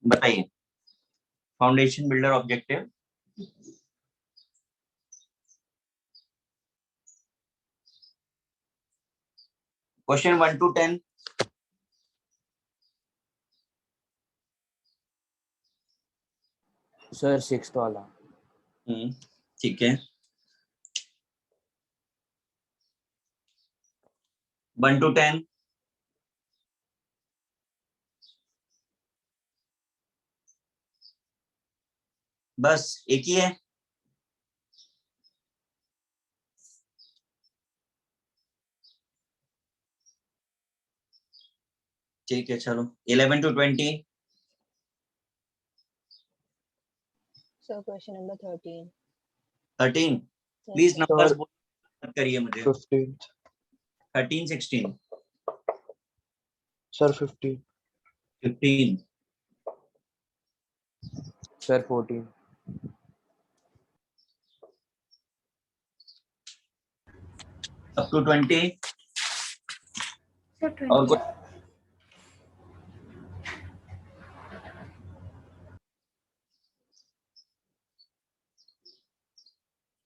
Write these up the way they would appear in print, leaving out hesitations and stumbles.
बताइए foundation builder objective. Question 1 to 10। Sir 6th वाला। ठीक है। 1 to 10। बस एक ही है। ठीक है चलो 11 to 20। Sir question number 13। 13। Please numbers मत करिए मुझे। 15th 13 16 sir 15 15 sir 14 up to 20। Sir और 20 कुछ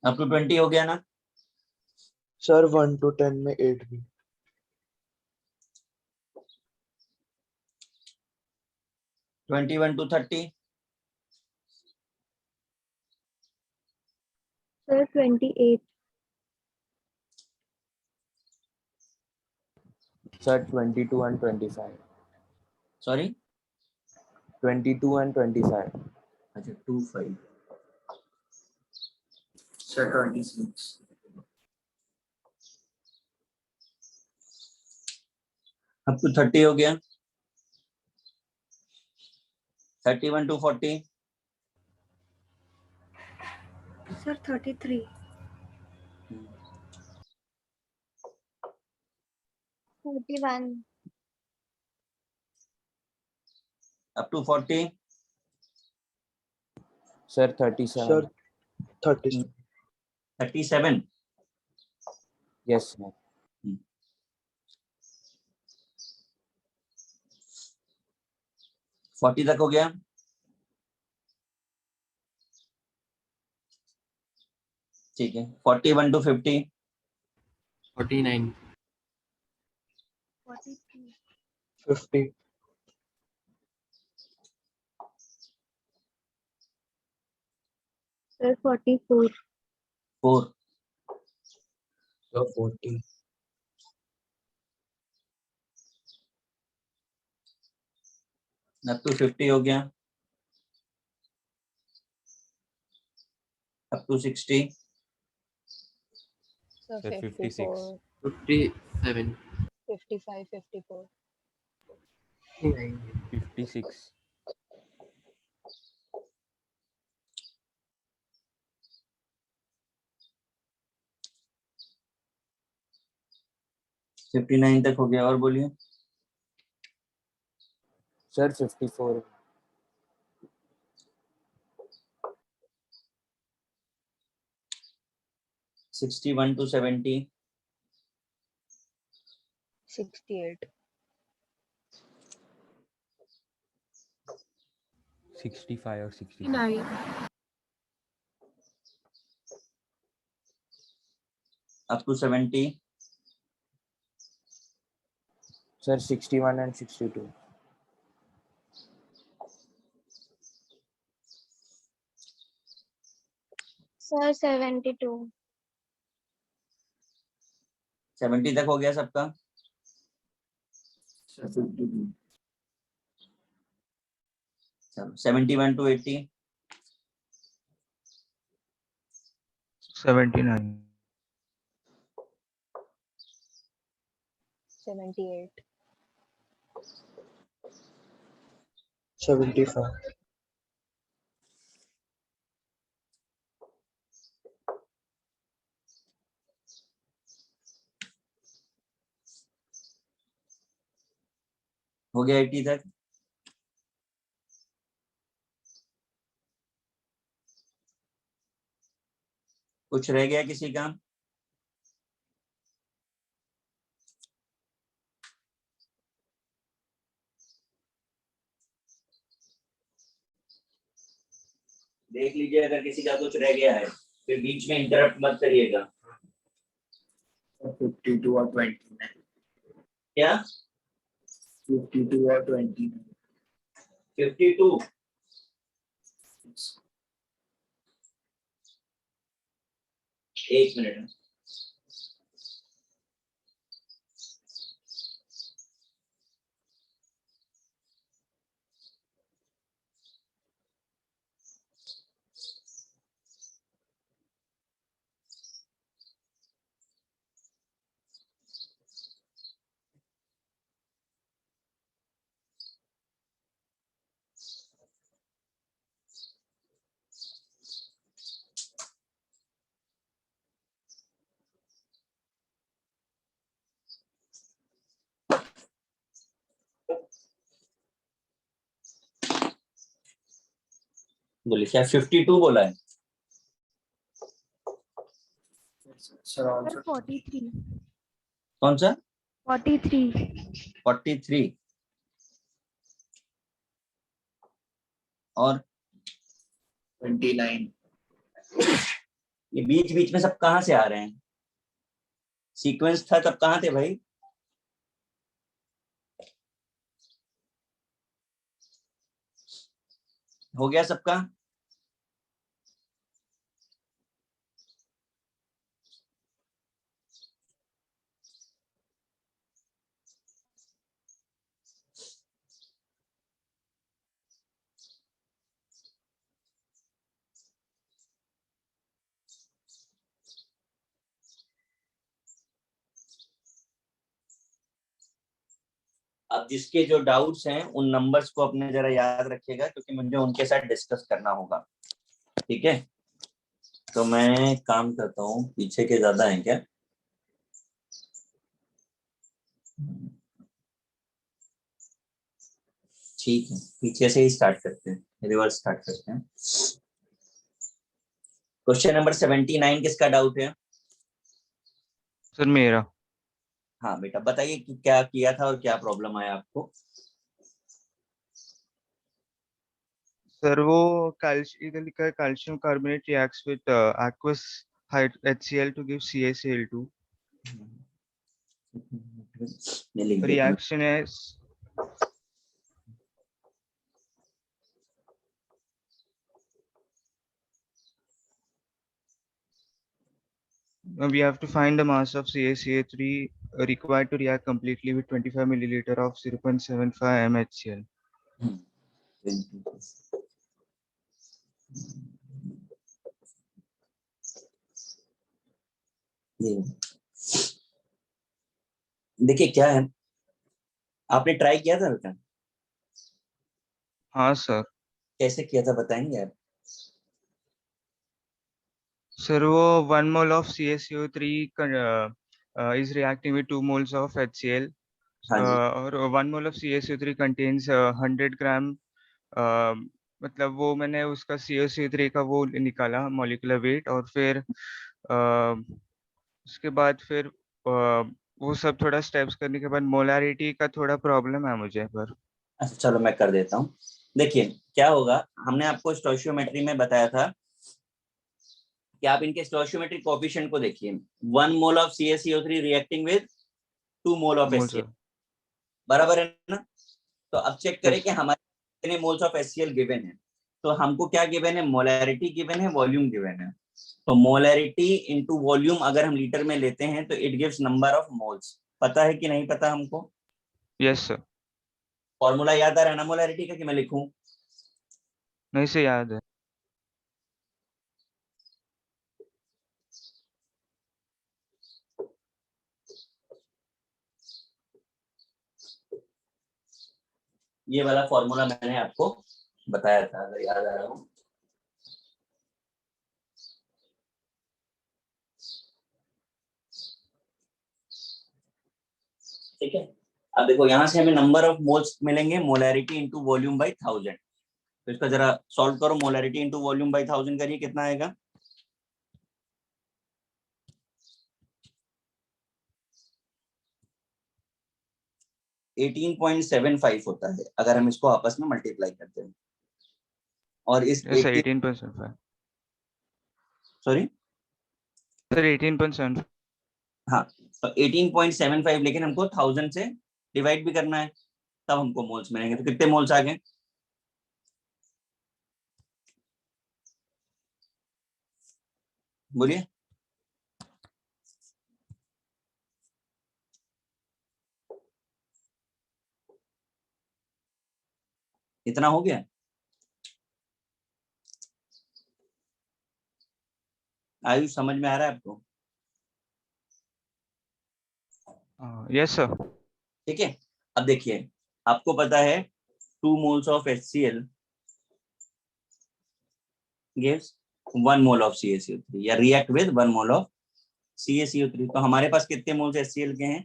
अप टू 20 हो गया ना। सर 1 to 10 में 8 भी। 21 to 30। Sir 28 sir 22 and 25 sorry 22 and 25 अच्छा 25 सर 26 अप टू 30 हो गया। 31 to 40। Sir 33 41 up to 40। Sir 37 sir 37 37। Yes sir 40 तक हो गया। ठीक है 41 to 50। 49 43 50 sir 44 4 sir 40 up to 50 हो गया। Up to 60। सर Sir, 54 57 55 54 56 59 तक हो गया। और बोलिए। Sir 54 61 to 70। 68 65 और 66 9 up to 70। Sir 61 and 62 sir 72 70 तक हो गया सबका। 52। चलो 71 to 80। 79 78 75 हो गया 80 तक। कुछ रह गया किसी का। देख लीजिए अगर किसी का कुछ रह गया है, फिर बीच में इंटरप्ट मत करिएगा। 52 और 29। क्या 52 और 29। 52? एक मिनट। बोलिए क्या 52 बोला है? Sir Sir, 43. कौन सा? 43. 43 और 29। ये बीच बीच में सब कहाँ से आ रहे हैं? सीक्वेंस था तब कहाँ थे भाई? हो गया सबका? अब जिसके जो डाउट्स हैं उन नंबर्स को अपने जरा याद रखिएगा, क्योंकि मुझे उनके साथ डिस्कस करना होगा। ठीक है, तो मैं काम करता हूँ। पीछे के ज्यादा हैं क्या? ठीक है, पीछे से ही स्टार्ट करते हैं, रिवर्स स्टार्ट करते हैं। क्वेश्चन नंबर 79 किसका डाउट है? सर मेरा। हाँ बेटा बताइए कि क्या किया था और क्या प्रॉब्लम आया आपको। सर वो इधर लिखा है calcium carbonate reacts with aqueous HCl to give CaCl2। मैं लिख देता हूँ। रिएक्शन है we have to find the mass of CaCl3 required to react completely with 25 milliliter of 0.75 mHCl। देखिए क्या है, आपने ट्राई किया था बेटा? हाँ सर। कैसे किया था बताएंगे आप? सर वो 1 mole of CaCO3 is reacting with 2 moles of HCl। हाँ जी। और 1 mole of CaCO3 contains 100 ग्राम। मतलब वो मैंने उसका CaCO3 का वो निकाला मॉलिक्यूलर वेट, और फिर उसके बाद फिर वो सब थोड़ा स्टेप्स करने के बाद मोलारिटी का थोड़ा प्रॉब्लम है मुझे पर। अच्छा चलो मैं कर देता हूँ। देखिए क्या होगा, हमने आपको स्टोइशियोमेट्री में बताया था कि आप इनके स्टोइशियोमेट्रिक कोएफिशिएंट को देखिए। 1 mole of CaCO3 reacting with 2 mole of HCl, बराबर है ना? तो अब चेक करें कि हमारे कितने मोल्स ऑफ HCl गिवन है। तो हमको क्या गिवन है? मोलैरिटी गिवन है, वॉल्यूम गिवन है। तो मोलैरिटी इनटू वॉल्यूम अगर हम लीटर में लेते हैं तो it gives number of moles. पता है कि नहीं पता हमको? Yes sir. फॉर्मूला याद आ रहा है ना मोलैरिटी का, कि मैं लिखूं? नहीं से याद है। ये वाला फॉर्मूला मैंने आपको बताया था, अगर याद आ रहा हो। ठीक है, अब देखो यहाँ से हमें नंबर ऑफ मोल्स मिलेंगे, मोलैरिटी इनटू वॉल्यूम बाय 1000। तो इसका जरा सॉल्व करो, मोलैरिटी इनटू वॉल्यूम बाय 1000 करिए, कितना आएगा? $18.75 होता है अगर हम इसको आपस में मल्टीप्लाई करते हैं। और इस Yes, sir, 18.75. Sorry Sir, 18.75. हाँ, तो 18.75, लेकिन हमको 1000 से डिवाइड भी करना है, तब हमको मोल्स मिलेंगे। तो कितने मोल्स आ गए? बोलिए। इतना हो गया? आयुष, समझ में आ रहा है आपको? Yes, sir. ठीक है, अब देखिए, आपको पता है 2 moles of HCl gives 1 mole of CaCO3 या react with 1 mole of CaCO3। तो हमारे पास कितने मोल्स HCl के हैं?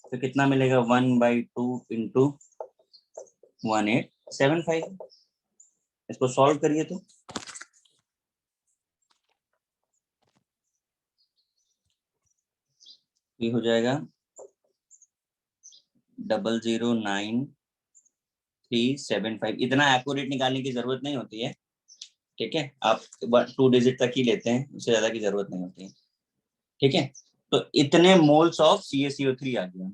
तो कितना मिलेगा? 1/2 इंटू 1875। इसको सॉल्व करिए तो ये हो जाएगा 009375। इतना एक्यूरेट निकालने की जरूरत नहीं होती है, ठीक है, आप 2 डिजिट तक ही लेते हैं, उससे ज्यादा की जरूरत नहीं होती है, ठीक है। तो इतने मोल्स ऑफ CaCO3 आ गया।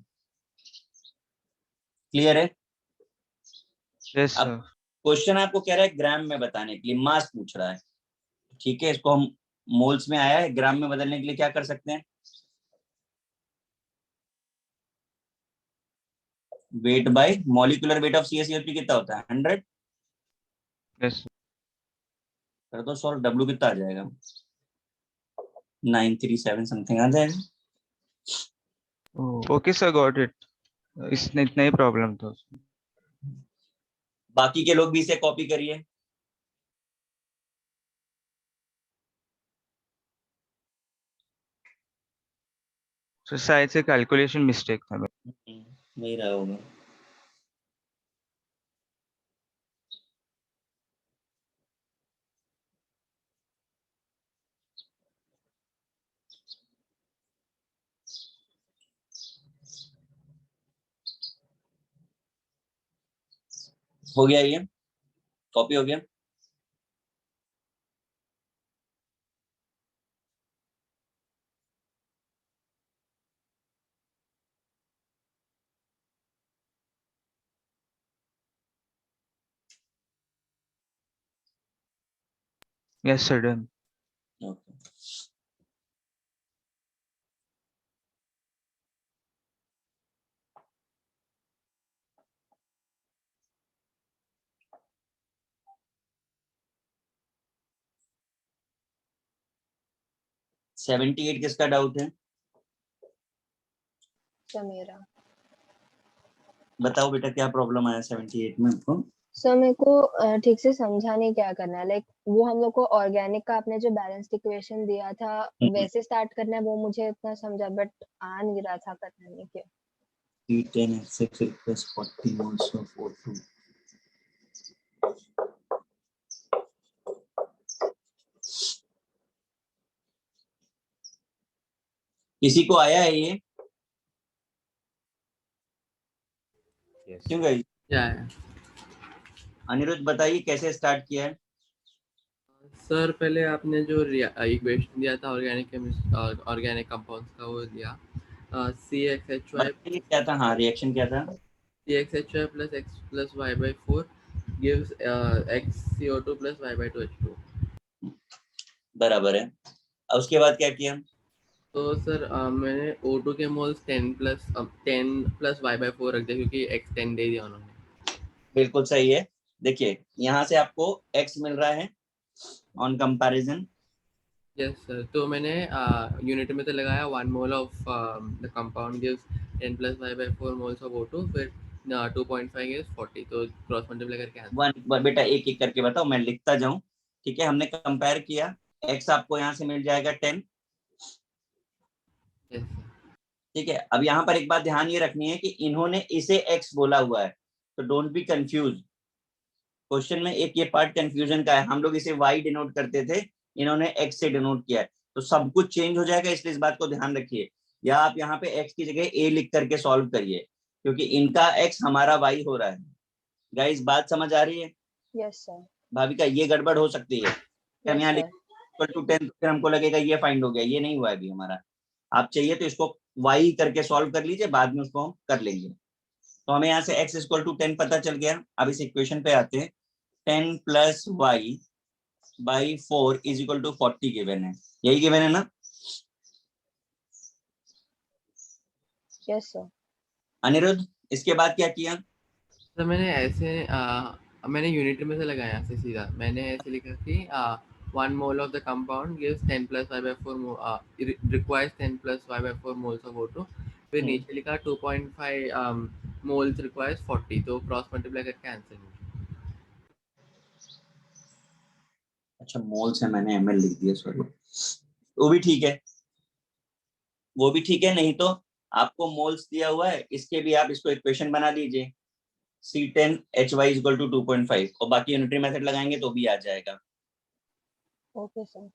क्लियर है? Yes, अब sir. क्वेश्चन आपको कह रहा है ग्राम में बताने के लिए, मास पूछ रहा है, ठीक है। इसको हम मोल्स में आया है, ग्राम में बदलने के लिए क्या कर सकते हैं? Weight by molecular weight of CaCO3 कितना होता है? 100। Yes, sir. कर दो सॉल्व, W कितना आ जाएगा? 937 समथिंग आ जाएगा। Oh, okay, sir, got it. इसने इतना ही प्रॉब्लम था उसमें। बाकी के लोग भी इसे कॉपी करिए। So, शायद से कैलकुलेशन मिस्टेक था मेरा। नहीं रहा होगा। हो गया, ये कॉपी हो गया। Yes, sir, done. Okay, seventy eight किसका डाउट है? सर मेरा। बताओ बेटा, क्या प्रॉब्लम आया 78 में आपको? सर मेरे को ठीक से समझा नहीं क्या करना है, लाइक वो हम लोग को ऑर्गेनिक का आपने जो बैलेंस्ड इक्वेशन दिया था वैसे स्टार्ट करना है, वो मुझे इतना समझा, बट आ नहीं रहा था करने के। C10H6 plus 40 moles of O2। किसी को आया है ये? Yes. क्यों गई? Yeah. अनिरुद्ध बताइए कैसे स्टार्ट किया है? सर पहले आपने जो इक्वेशन दिया था ऑर्गेनिक कंपाउंड्स का, वो दिया CXHY बताइए क्या था? हाँ, रिएक्शन क्या था? CXHY plus X plus Y/4 gives XCO2 plus Y/2H2। बराबर है। अब उसके बाद क्या किया? तो सर मैंने O2 के मोल्स 10 plus Y/4 रख दिया, क्योंकि X 10 दे दिया उन्होंने। बिल्कुल सही है। देखिए, यहाँ से आपको X मिल रहा है ऑन कंपैरिजन। यस सर, तो मैंने यूनिट में तो लगाया 1 mole of the compound gives 10 plus Y/4 moles of O2, फिर 2.5 गिव्स 40, तो क्रॉस मल्टीप्लाई करके आंसर। बेटा एक एक करके बताओ, मैं लिखता जाऊं, ठीक है। हमने कंपेयर किया, X आपको यहाँ से मिल जाएगा 10, यस ठीक है। अब यहाँ पर एक बात ध्यान ये रखनी है कि इन्होंने इसे X बोला हुआ है, तो डोंट बी कंफ्यूज। क्वेश्चन में एक ये पार्ट कंफ्यूजन का है, हम लोग इसे Y डिनोट करते थे, इन्होंने X से डिनोट किया है, तो सब कुछ चेंज हो जाएगा, इसलिए इस बात को ध्यान रखिए। या आप यहाँ पे X की जगह A लिख करके सॉल्व करिए, क्योंकि इनका X हमारा Y हो रहा है, गाइस बात समझ आ रही है? Yes sir. भाविका ये गड़बड़ हो सकती है। हम यस यहाँ सर। इक्वल टू 10 फिर हमको लगेगा ये फाइंड हो गया, ये नहीं हुआ अभी हमारा। आप चाहिए तो इसको y करके सॉल्व कर लीजिए, बाद में उसको हम कर लेंगे। तो हमें यहाँ से x इक्वल टू 10 पता चल गया। अब इस इक्वेशन पे आते हैं। 10 plus y by 4 is equal to 40 given है, यही गिवन है ना? Yes sir. अनिरुद्ध इसके बाद क्या किया? तो मैंने ऐसे मैंने यूनिट में से लगाया ऐसे सीधा, मैंने ऐसे लिखा कि 1 mole of the compound gives 10 plus y by 4 requires 10 plus y by 4 moles of O2। फिर नीचे लिखा 2.5 moles requires 40, तो क्रॉस मल्टीप्लाई करके आंसर मिला। अच्छा मोल्स है, मैंने ml लिख दिया, सॉरी। वो भी ठीक है, वो भी ठीक है। नहीं तो आपको मोल्स दिया हुआ है, इसके भी आप इसको इक्वेशन बना लीजिए, C10Hy इक्वल टू 2.5, और बाकी यूनिटरी मेथड लगाएंगे तो भी आ जाएगा। Okay sir.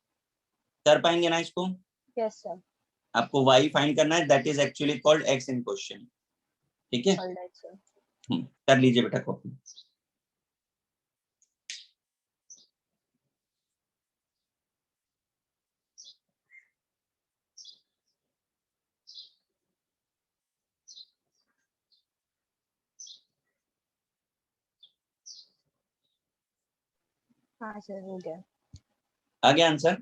कर पाएंगे ना इसको? Yes sir. आपको y फाइंड करना है, that is actually called x in question. ठीक है, ऑलराइट सर। कर लीजिए बेटा कॉपी। हाँ सर हो गया। आ गया आंसर?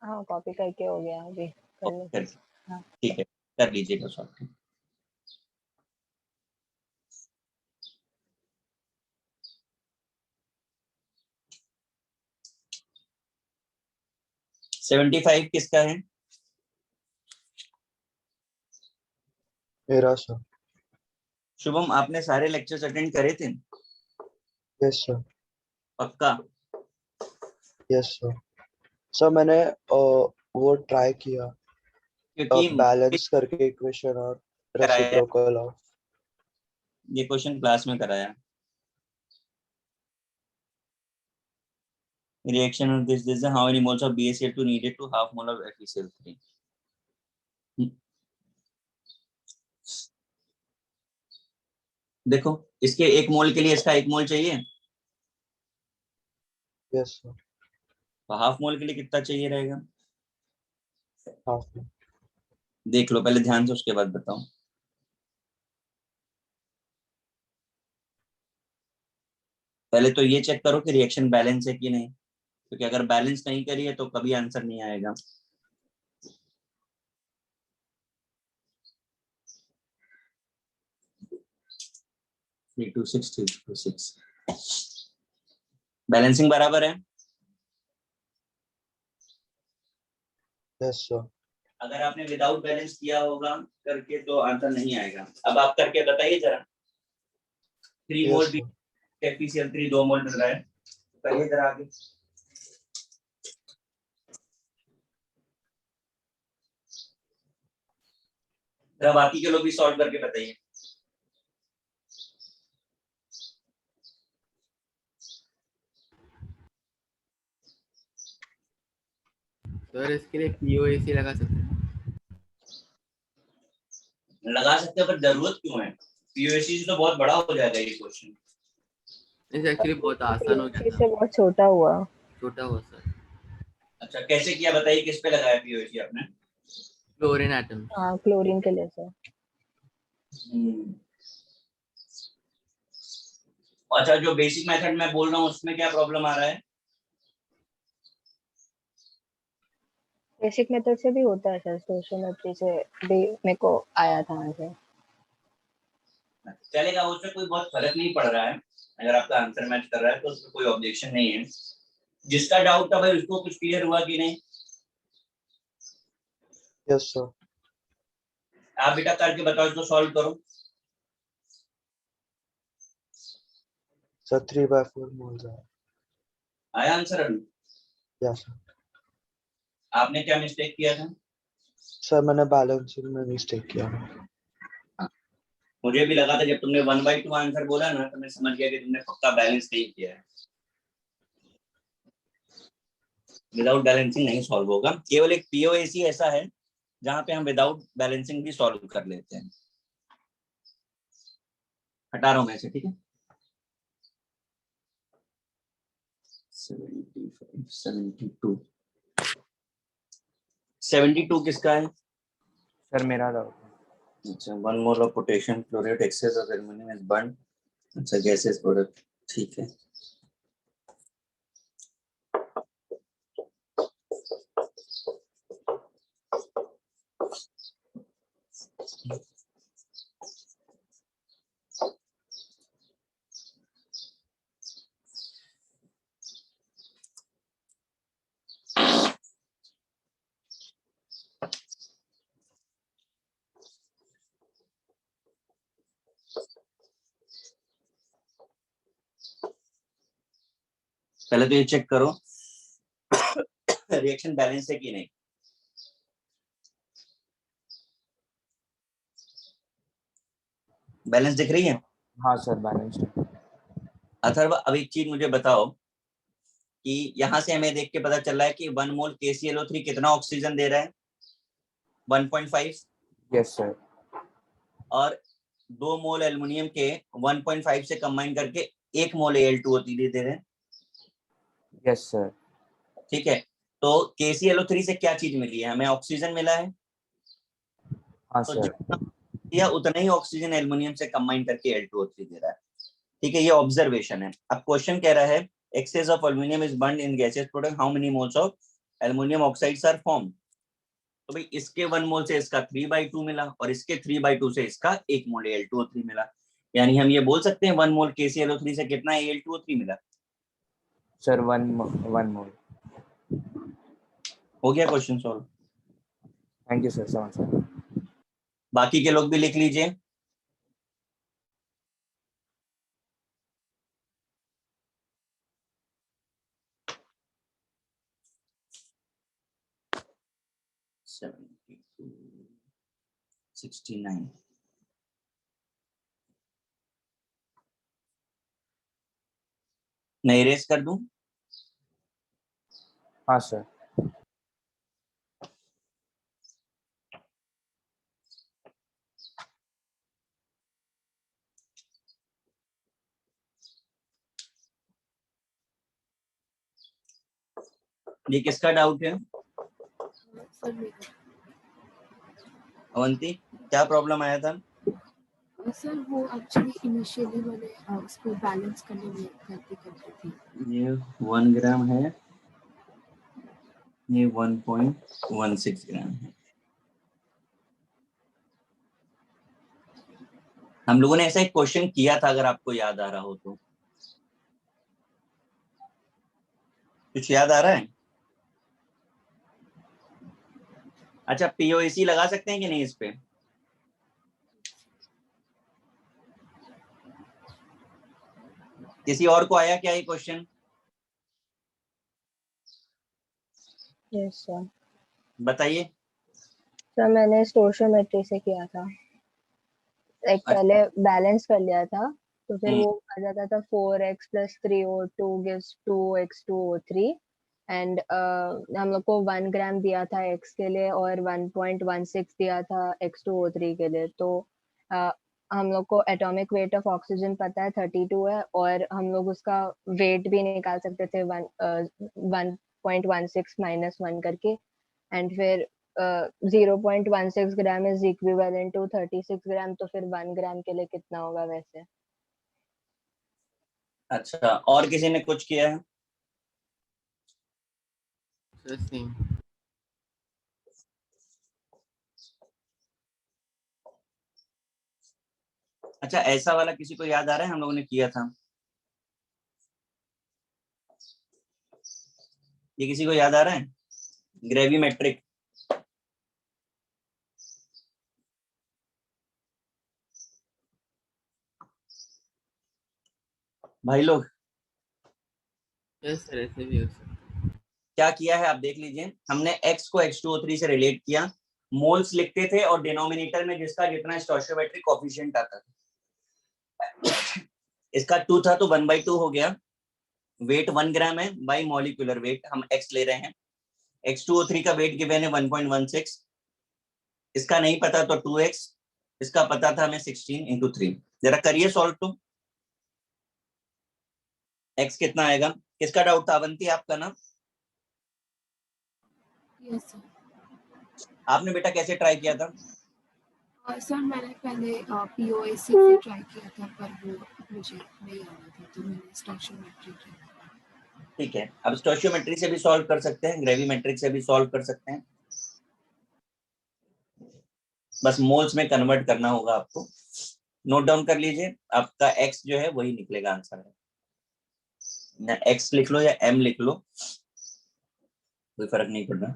हाँ कॉपी करके हो गया अभी करने कर- से। हाँ ठीक है, कर लीजिएगा सॉल्व। सेवेंटी फाइव किसका है? मेरा सर। शुभम आपने सारे लेक्चर्स अटेंड करे थे? Yes sir. पक्का? Yes sir. सर मैंने वो ट्राई किया, क्योंकि बैलेंस करके इक्वेशन और कराया, रेसिप्रोकल ऑफ। ये क्वेश्चन क्लास में कराया। Reaction of this how many moles of BaCl2 needed to half mole of FeCl3? देखो इसके 1 मोल के लिए इसका 1 मोल चाहिए, यस सर। तो हाफ मोल के लिए कितना चाहिए रहेगा? हाफ। देख लो पहले ध्यान से, उसके बाद बताओ। पहले तो ये चेक करो कि रिएक्शन बैलेंस है कि नहीं, क्योंकि अगर बैलेंस नहीं करी है तो कभी आंसर नहीं आएगा। बैलेंसिंग बराबर है? Yes sir. अगर आपने विदाउट बैलेंस किया होगा करके तो आंसर नहीं आएगा। अब आप करके बताइए जरा। 3 यस मोल सर। FeCl3 2 मोल मिल रहा है, करिए जरा आगे। जरा बाकी के लोग भी सॉल्व करके बताइए। सर इसके लिए POAC लगा सकते हैं? लगा सकते हो, पर जरूरत क्यों है? POC तो बहुत बड़ा हो जाएगा ये क्वेश्चन। इस एक्चुअली बहुत आसान हो गया इससे था, बहुत छोटा हुआ। छोटा हुआ सर। अच्छा कैसे किया बताइए, किस पे लगाया POC आपने? Chlorine atom. हाँ क्लोरीन के लिए सर। अच्छा जो बेसिक मेथड मैं बोल रहा हूँ उसमें क्या प्रॉब्लम आ रहा है? बेसिक मेथड से भी होता है सर, स्टोइचियोमेट्री से भी मेरे को आया था आंसर। चलेगा, उससे कोई बहुत फर्क नहीं पड़ रहा है। अगर आपका आंसर मैच कर रहा है तो उसमें कोई ऑब्जेक्शन नहीं है। जिसका डाउट था भाई उसको कुछ क्लियर हुआ कि नहीं? Yes sir. आप बेटा करके बताओ, इसको सॉल्व करो। सर 3/4 मोल्स है। आया आंसर अभी? Yes sir. आपने क्या मिस्टेक किया था? सर मैंने बैलेंसिंग में मिस्टेक किया। मुझे भी लगा था जब तुमने 1/2 आंसर बोला ना तो मैं समझ गया कि तुमने पक्का बैलेंस नहीं किया है। विदाउट बैलेंसिंग नहीं सॉल्व होगा। केवल एक POAC ऐसा है जहां पे हम विदाउट बैलेंसिंग भी सॉल्व कर लेते हैं। हटा रहा हूं मैं इसे, ठीक है। 75, 72 72 किसका है? सर मेरा था। अच्छा, 1 mole of potassium chloride excess of aluminium is burn. अच्छा, गैसेस प्रोडक्ट, ठीक है। पहले तो ये चेक करो रिएक्शन बैलेंस है कि नहीं। बैलेंस दिख रही है? हाँ सर बैलेंस है। अथर्व, अब एक चीज मुझे बताओ कि यहाँ से हमें देख के पता चल रहा है कि 1 मोल KClO3 कितना ऑक्सीजन दे रहा है? 1.5। Yes sir. और 2 मोल एल्युमिनियम के 1.5 से कंबाइन करके 1 मोल Al2O3 दे रहे हैं। Yes sir. ठीक है, तो KClO3 से क्या चीज मिली है? हमें ऑक्सीजन मिला है। हाँ तो सर। जितना दिया उतना ही ऑक्सीजन एल्युमिनियम से कंबाइन करके Al2O3 दे रहा है। ठीक है, ये ऑब्जर्वेशन है। अब क्वेश्चन कह रहा है excess of aluminium is burned in gases product, how many moles of aluminium oxides are formed. तो भाई इसके 1 मोल से इसका 3/2 मिला और इसके 3/2 से इसका 1 मोल Al2O3 मिला। यानी हम ये बोल सकते हैं 1 मोल KClO3 से कितना Al2O3 मिला। सर 1 मोल। हो गया question solve. Thank you sir, समझ सर। बाकी के लोग भी लिख लीजिए। (72, 69) मैं इरेज कर दूं? हाँ सर। ये किसका डाउट है? सर मेरा। अवंती, क्या प्रॉब्लम आया था? सर वो एक्चुअली इनिशियली मैंने उसको बैलेंस करने में गलती कर दी थी। ये 1 ग्राम है, ये 1.16 ग्राम है। हम लोगों ने ऐसा एक क्वेश्चन किया था, अगर आपको याद आ रहा हो तो। कुछ याद आ रहा है? अच्छा, POAC लगा सकते हैं कि नहीं इस पे? किसी और को आया क्या ये क्वेश्चन? Yes sir. बताइए। सर मैंने स्टोइशियोमेट्री से किया था। एक अच्छा। पहले बैलेंस कर लिया था, तो फिर हम्म। वो आ जाता था 4x + 3O2 gives 2x2O3 and हम लोग को 1 ग्राम दिया था x के लिए और 1.16 दिया था x2O3 के लिए। तो हम लोग को एटॉमिक वेट ऑफ ऑक्सीजन पता है 32 है और हम लोग उसका वेट भी निकाल सकते थे 1.16 - 1 करके एंड फिर 0.16 ग्राम इज इक्विवेलेंट टू 36 ग्राम, तो फिर 1 ग्राम के लिए कितना होगा वैसे? अच्छा, और किसी ने कुछ किया है? Sir same. अच्छा, ऐसा वाला किसी को याद आ रहा है हम लोगों ने किया था? ये किसी को याद आ रहा है? ग्रेविमेट्रिक। भाई लोग, यस सर, ऐसे भी हो सर। क्या किया है आप देख लीजिए। हमने x को H2O3 से रिलेट किया, मोल्स लिखते थे और डिनोमिनेटर में जिसका जितना स्टोइचियोमेट्रिक कोएफिशिएंट आता था, इसका 2 था तो 1/2 हो गया। वेट 1 ग्राम है, बाई मॉलिक्यूलर वेट हम x ले रहे हैं। H2O3 का वेट गिवन है 1.16, इसका नहीं पता तो 2x, इसका पता था हमें 16 × 3। जरा करिए सॉल्व तो। x कितना आएगा? किसका डाउट था अवंती, आपका ना? Yes sir. आपने बेटा कैसे ट्राई किया था? सर मैंने पहले पीओएसी से ट्राई किया था पर वो मुझे नहीं आ रहा था तो मैंने स्टोइशियोमेट्री किया। ठीक है, अब स्टोइशियोमेट्री से भी सॉल्व कर सकते हैं, ग्रेविमेट्रिक से भी सॉल्व कर सकते हैं, बस मोल्स में कन्वर्ट करना होगा आपको। नोट डाउन कर लीजिए, आपका x जो है वही निकलेगा आंसर है, ना x लिख लो या m लिख लो, कोई फर्क नहीं पड़ रहा।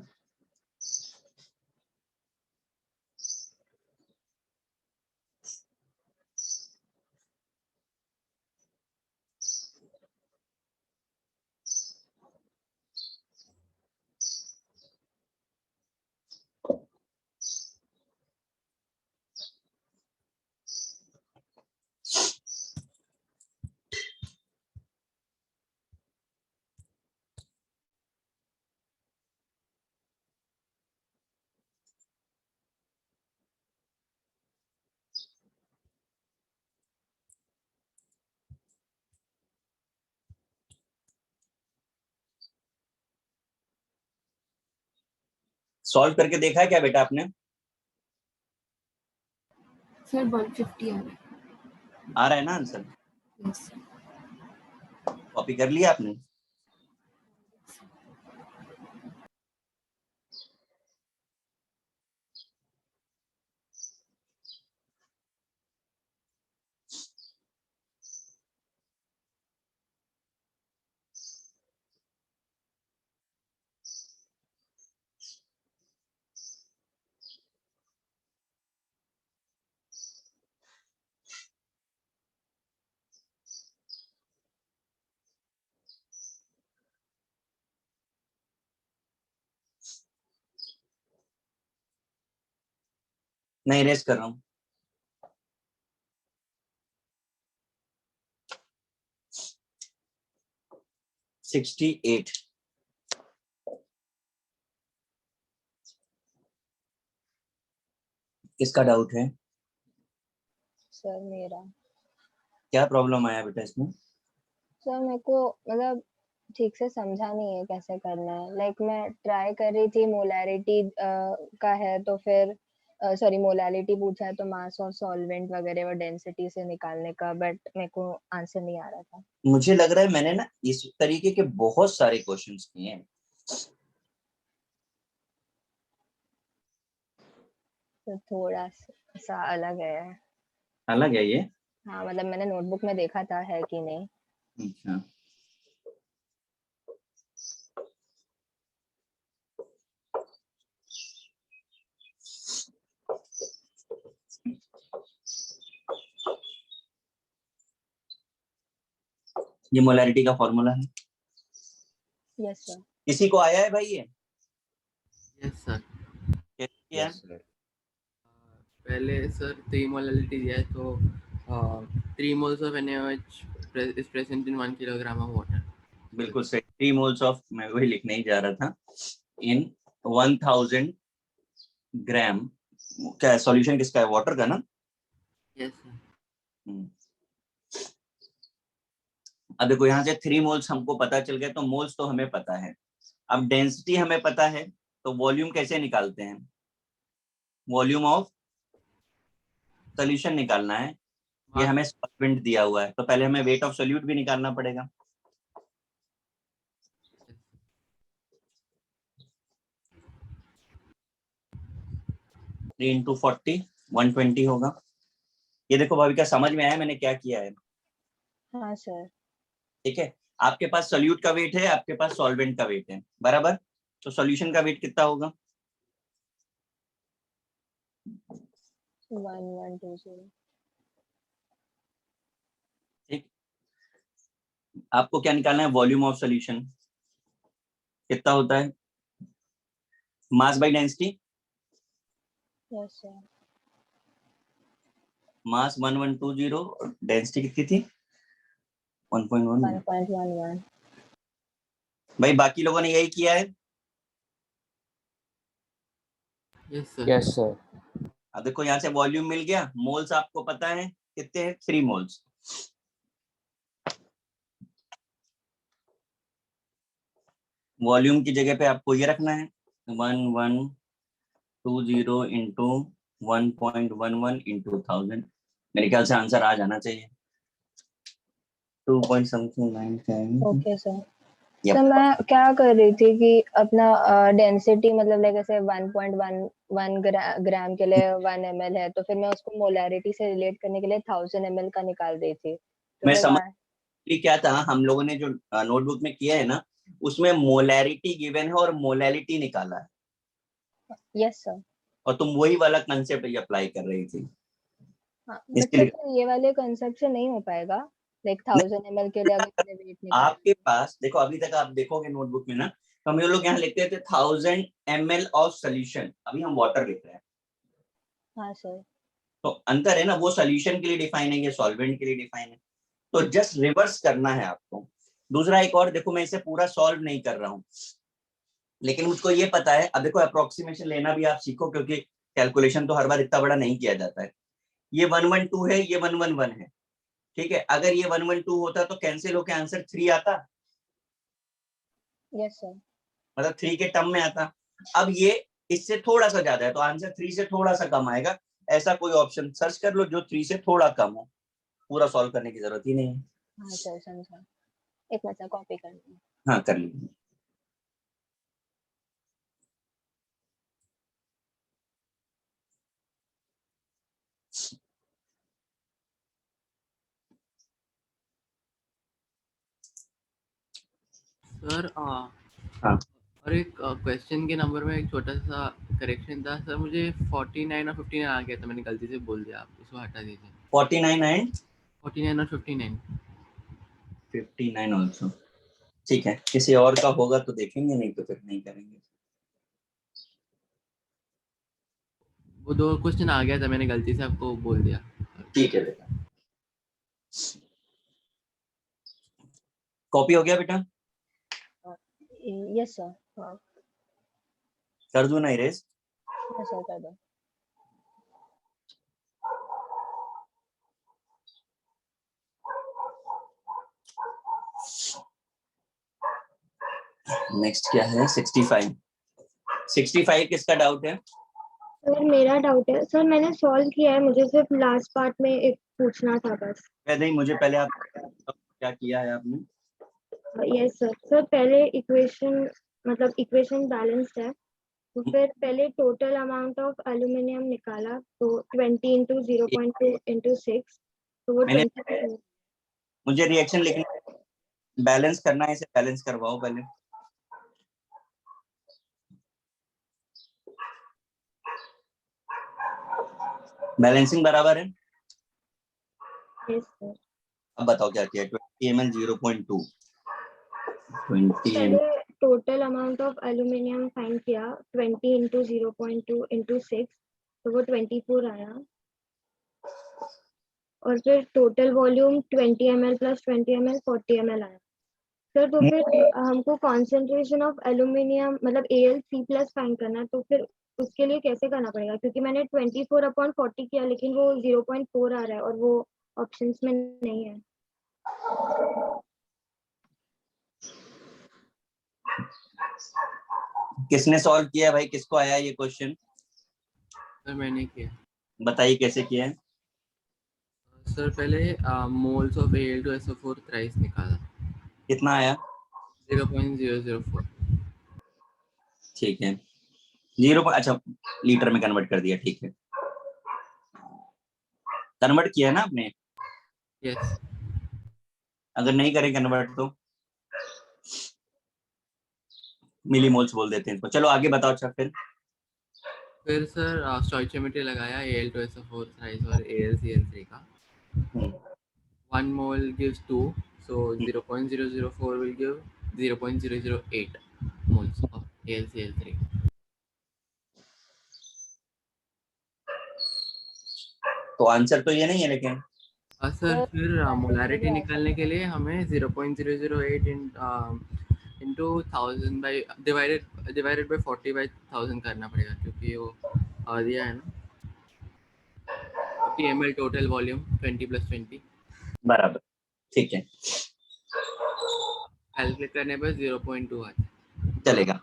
सॉल्व करके देखा है क्या बेटा आपने? सर 150 आ रहा है ना आंसर? Yes sir. कॉपी कर लिया आपने? नहीं, इरेज कर रहा हूँ। Sixty eight. किसका डाउट है? सर मेरा। क्या प्रॉब्लम आया बेटा इसमें? सर मेरे को मतलब ठीक से समझा नहीं है कैसे करना है। लाइक मैं ट्राई कर रही थी, मोलैरिटी का है तो फिर सॉरी मोलैरिटी पूछा है तो मास और सॉल्वेंट वगैरह और डेंसिटी से निकालने का, बट मेरे को आंसर नहीं आ रहा था। मुझे लग रहा है मैंने ना इस तरीके के बहुत सारे क्वेश्चंस किए हैं। तो थोड़ा सा अलग है। अलग है ये? हाँ मतलब मैंने नोटबुक में देखा था है कि नहीं। अच्छा, ये मोलैरिटी का फॉर्मूला है। Yes sir. किसी को आया है भाई ये? Yes sir. कैसे किया? Yes, sir. पहले सर 3 मोलैलिटी दिया है तो 3 moles of NaOH is present in 1 kilogram of water. बिल्कुल सही, 3 मोल्स ऑफ, मैं वही लिखने ही जा रहा था, इन 1000 ग्राम। क्या सॉल्यूशन किसका है? वाटर का ना? Yes sir. हम्म। अब देखो यहाँ से 3 मोल्स हमको पता चल गया, तो मोल्स तो हमें पता है। अब डेंसिटी हमें पता है, तो वॉल्यूम कैसे निकालते हैं? वॉल्यूम ऑफ सॉल्यूशन निकालना है। ये हमें सॉल्वेंट दिया हुआ है, तो पहले हमें वेट ऑफ सोल्यूट भी निकालना पड़ेगा। थ्री इंटू 40 120 होगा। ये देखो भाविका, समझ में आया मैंने क्या किया है? हाँ सर। ठीक है, आपके पास सोल्यूट का वेट है, आपके पास सॉल्वेंट का वेट है, बराबर। तो सॉल्यूशन का वेट कितना होगा? 1120। ठीक, आपको क्या निकालना है? वॉल्यूम ऑफ सॉल्यूशन कितना होता है? Mass by density. Yes sir. Mass 1120, density कितनी थी? 1.1। 1.11। भाई बाकी लोगों ने यही किया है? Yes sir. Yes, sir. अब देखो यहाँ से वॉल्यूम मिल गया, मोल्स आपको पता है कितने हैं? 3 मोल्स। वॉल्यूम की जगह पे आपको ये रखना है 1120 इंटू 1.11 इंटू 1000। मेरे ख्याल से आंसर आ जाना चाहिए 2 point something 910। Okay sir. Yep. तो मैं क्या कर रही थी कि अपना डेंसिटी मतलब लाइक ऐसे 1.11 ग्राम के लिए 1 ml है, तो फिर मैं उसको मोलैरिटी से रिलेट करने के लिए 1000 ml का निकाल रही थी। तो मैं फिर समझ क्या था, हम लोगों ने जो नोटबुक में किया है ना, उसमें मोलैरिटी गिवन है और मोलैलिटी निकाला है, यस सर। और तुम वही वाला कंसेप्ट ये अप्लाई कर रही थी। हाँ, इसके बट लिए सर ये वाले कंसेप्ट से नहीं हो पाएगा, लाइक 1000 ml के लिए अगर मैंने वेट निकाल। आपके पास देखो, अभी तक आप देखोगे नोटबुक में ना, तो हम लोग यहाँ लिखते थे 1000 ml ऑफ सोल्यूशन, अभी हम वाटर लिख रहे हैं। हाँ सर। तो अंतर है ना, वो सोल्यूशन के लिए डिफाइन है, ये सॉल्वेंट के लिए डिफाइन है, तो जस्ट रिवर्स करना है आपको। दूसरा एक और देखो, मैं इसे पूरा सॉल्व नहीं कर रहा हूँ, लेकिन मुझको ये पता है। अब देखो अप्रोक्सीमेशन लेना भी आप सीखो, क्योंकि कैलकुलेशन तो हर बार इतना बड़ा नहीं किया जाता है। ये 112 है, ये 111 है, ठीक है। अगर ये 112 होता तो कैंसिल होकर आंसर 3 आता, यस सर। मतलब 3 के टर्म में आता। अब ये इससे थोड़ा सा ज्यादा है, तो आंसर 3 से थोड़ा सा कम आएगा। ऐसा कोई ऑप्शन सर्च कर लो जो 3 से थोड़ा कम हो, पूरा सॉल्व करने की जरूरत ही नहीं है। हाँ सर समझा। एक मिनट कॉपी कर लूँ। हाँ कर लीजिए। सर हाँ और एक क्वेश्चन के नंबर में एक छोटा सा करेक्शन था सर, मुझे 49 और 59 आ गया था, मैंने गलती से बोल दिया, आप उसको हटा दीजिए। 49 एंड 49 और 59। 59 ऑल्सो, ठीक है। किसी और का होगा तो देखेंगे, नहीं तो फिर नहीं करेंगे। वो 2 क्वेश्चन आ गया था, मैंने गलती से आपको बोल दिया। ठीक है बेटा, कॉपी हो गया बेटा? Yes sir. हाँ कर दूं ना इरेज? हाँ सर कर दो। नेक्स्ट क्या है? 65। 65 किसका डाउट है? सर मेरा डाउट है सर, मैंने सॉल्व किया है, मुझे सिर्फ लास्ट पार्ट में एक पूछना था बस। नहीं, मुझे पहले आप क्या किया है आपने? Yes sir. सर पहले इक्वेशन मतलब इक्वेशन बैलेंस्ड है, तो फिर पहले टोटल अमाउंट ऑफ एल्यूमिनियम निकाला, तो 20 इंटू 0.2 इंटू 6, तो वो मैंने 24। मुझे रिएक्शन लिखना, बैलेंस करना है, इसे बैलेंस करवाओ पहले। बैलेंसिंग बराबर है। Yes sir. अब बताओ क्या किया? 20 ml 0.2, 20 पहले ml total amount of aluminium find किया, 20 इंटू 0.2 इंटू 6, तो वो 24 आया। और फिर total volume 20 ml plus 20 ml 40 ml आया। सर तो फिर हमको कॉन्सेंट्रेशन ऑफ एल्यूमिनियम मतलब AlC प्लस फाइंड करना है, तो फिर उसके लिए कैसे करना पड़ेगा? क्योंकि मैंने 24/40 किया, लेकिन वो 0.4 आ रहा है और वो ऑप्शंस में नहीं है। किसने सॉल्व किया भाई? किसको आया ये क्वेश्चन? सर मैंने किया। बताइए कैसे किया है। सर पहले मोल्स ऑफ Al2SO4 थ्राइस निकाला, कितना आया? 0.004। ठीक है, अच्छा लीटर में कन्वर्ट कर दिया, ठीक है। कन्वर्ट किया है ना आपने? यस। अगर नहीं करें कन्वर्ट तो मिलीमोल्स बोल देते हैं इसको। चलो आगे बताओ। अच्छा फिर सर स्टोइचियोमेट्री लगाया Al2SO4 थ्राइस और AlCl3 का। 1 mole gives 2, so 0.004 will give 0.008 moles of AlCl3. तो आंसर तो ये नहीं है लेकिन। सर फिर मोलारिटी भी आ निकालने के लिए हमें 0.008 इंटू 1000 बाई डिवाइडेड बाई 40/1000 करना पड़ेगा, क्योंकि वो दिया है ना 50 ml टोटल वॉल्यूम 20 + 20। बराबर, ठीक है। कैलकुलेट करने पर 0.2 आता है। चलेगा।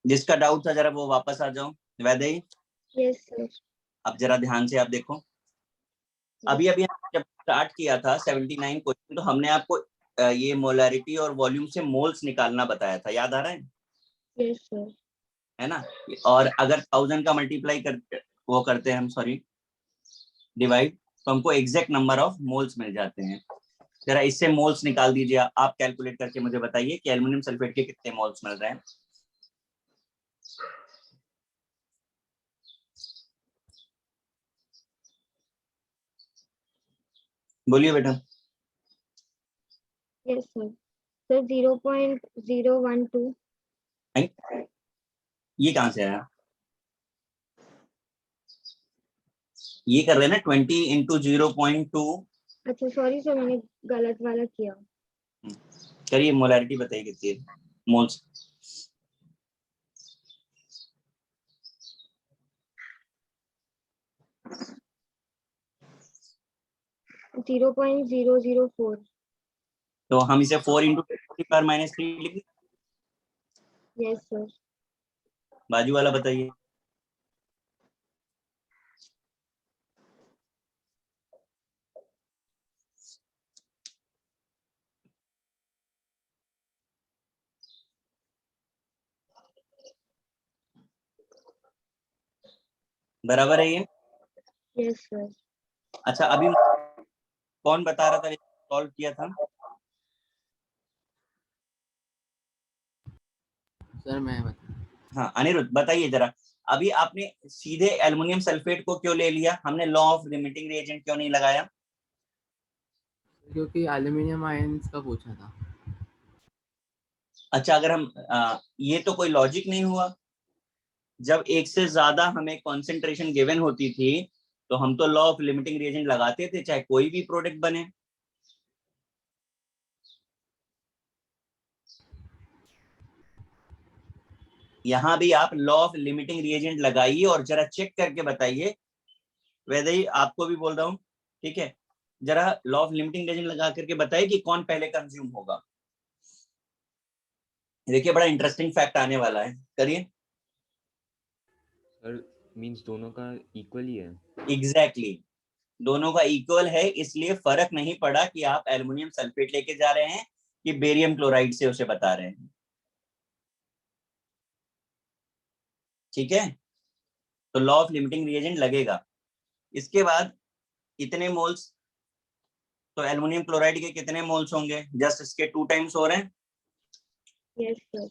जिसका डाउट था जरा वो वापस आ जाओ। Vaidehi, yes sir. अब जरा ध्यान से आप देखो। अभी अभी जब स्टार्ट किया था 79 क्वेश्चन, तो हमने आपको ये मोलैरिटी और वॉल्यूम से मोल्स निकालना बताया था, याद आ रहा है? Yes sir. है ना? और अगर 1000 का मल्टीप्लाई करते वो करते हैं हम, सॉरी डिवाइड, तो हमको एग्जैक्ट नंबर ऑफ मोल्स मिल जाते हैं। जरा इससे मोल्स निकाल दीजिए, आप कैलकुलेट करके मुझे बताइए कि एल्युमिनियम सल्फेट के कितने मोल्स मिल रहे हैं। बोलिए बेटा। Yes sir. सर 0.012। ये कहाँ से आया? ये कर रहे हैं ना 20 इंटू 0.2। अच्छा सॉरी सर, मैंने गलत वाला किया। करिए, मोलैरिटी बताइए कितनी है मोल्स। जीरो 0.004। तो हम इसे 4 इंटू -3 लिख दें। Yes sir. बाजू वाला बताइए। बराबर है ये? Yes sir. अच्छा, अभी कौन बता रहा था सॉल्व किया था? सर मैं बता। हाँ अनिरुद्ध, बताइए जरा। अभी आपने सीधे एल्युमिनियम सल्फेट को क्यों ले लिया? हमने लॉ ऑफ लिमिटिंग रिएजेंट क्यों नहीं लगाया? क्योंकि एल्यूमिनियम आयंस का पूछा था। अच्छा, अगर हम ये तो कोई लॉजिक नहीं हुआ। जब एक से ज्यादा हमें कॉन्सेंट्रेशन गिवन होती थी, तो हम तो लॉ ऑफ लिमिटिंग रिएजेंट लगाते थे, चाहे कोई भी प्रोडक्ट बने। यहाँ भी आप लॉ ऑफ लिमिटिंग रिएजेंट लगाइए और जरा चेक करके बताइए। वैसे ही आपको भी बोल रहा हूँ, ठीक है? जरा लॉ ऑफ लिमिटिंग रिएजेंट लगा करके बताइए कि कौन पहले कंज्यूम होगा। देखिए, बड़ा इंटरेस्टिंग फैक्ट आने वाला है, करिए। सर मींस दोनों का इक्वल ही है। एग्जैक्टली दोनों का इक्वल है, इसलिए फर्क नहीं पड़ा कि आप एल्युमिनियम सल्फेट लेके जा रहे हैं कि बेरियम क्लोराइड से उसे बता रहे हैं। ठीक है? तो लॉ ऑफ लिमिटिंग रिएजेंट लगेगा। इसके बाद कितने मोल्स, तो एल्युमिनियम क्लोराइड के कितने मोल्स होंगे? जस्ट इसके 2 टाइम्स हो रहे हैं। Yes sir.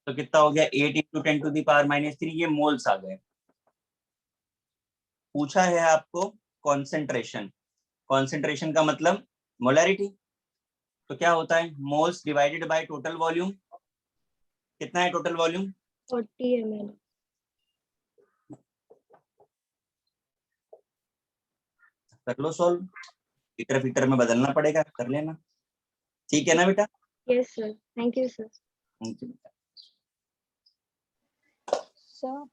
तो कितना हो गया? 8 इंटू 10⁻³ ये मोल्स आ गए। पूछा है आपको कॉन्सेंट्रेशन। कॉन्सेंट्रेशन का मतलब मोलैरिटी। तो क्या होता है? Moles divided by total volume. कितना है टोटल वॉल्यूम? 40 ml। कर लो सॉल्व। लीटर फीटर में बदलना पड़ेगा, कर लेना। ठीक है ना बेटा? Yes sir, thank you sir. Sir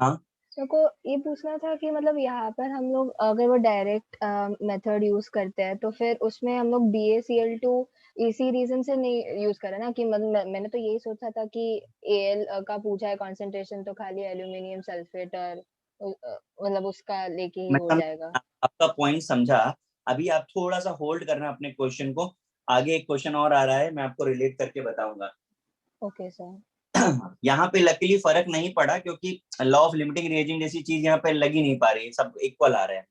हाँ मेरे को ये पूछना था कि मतलब यहाँ पर हम लोग अगर वो डायरेक्ट मेथड यूज करते हैं तो फिर उसमें हम लोग BaCl2 इसी रीजन से नहीं यूज करें ना कि मतलब मैंने तो यही सोचा था कि Al का पूछा है कंसंट्रेशन, तो खाली एल्यूमिनियम सल्फेट और मतलब उसका लेके ही हो जाएगा। आपका पॉइंट समझा। अभी आप थोड़ा सा होल्ड करना अपने क्वेश्चन को, आगे एक क्वेश्चन और आ रहा है, मैं आपको रिलेट करके बताऊंगा। Okay sir. यहाँ पे लकीली फर्क नहीं पड़ा क्योंकि लॉ ऑफ लिमिटिंग रिएजेंट जैसी चीज यहाँ पे लगी नहीं पा रही, सब इक्वल आ रहे हैं।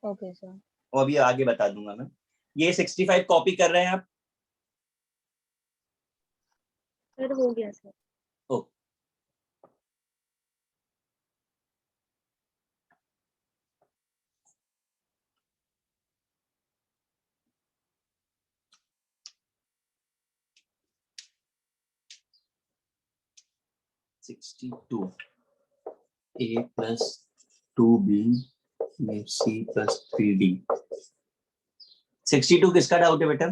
Okay sir. वो अभी आगे बता दूंगा मैं। ये 65 कॉपी कर रहे हैं आप? सर हो गया sir. O, A plus 2B में C plus 3D। 62 किसका डाउट है बेटा?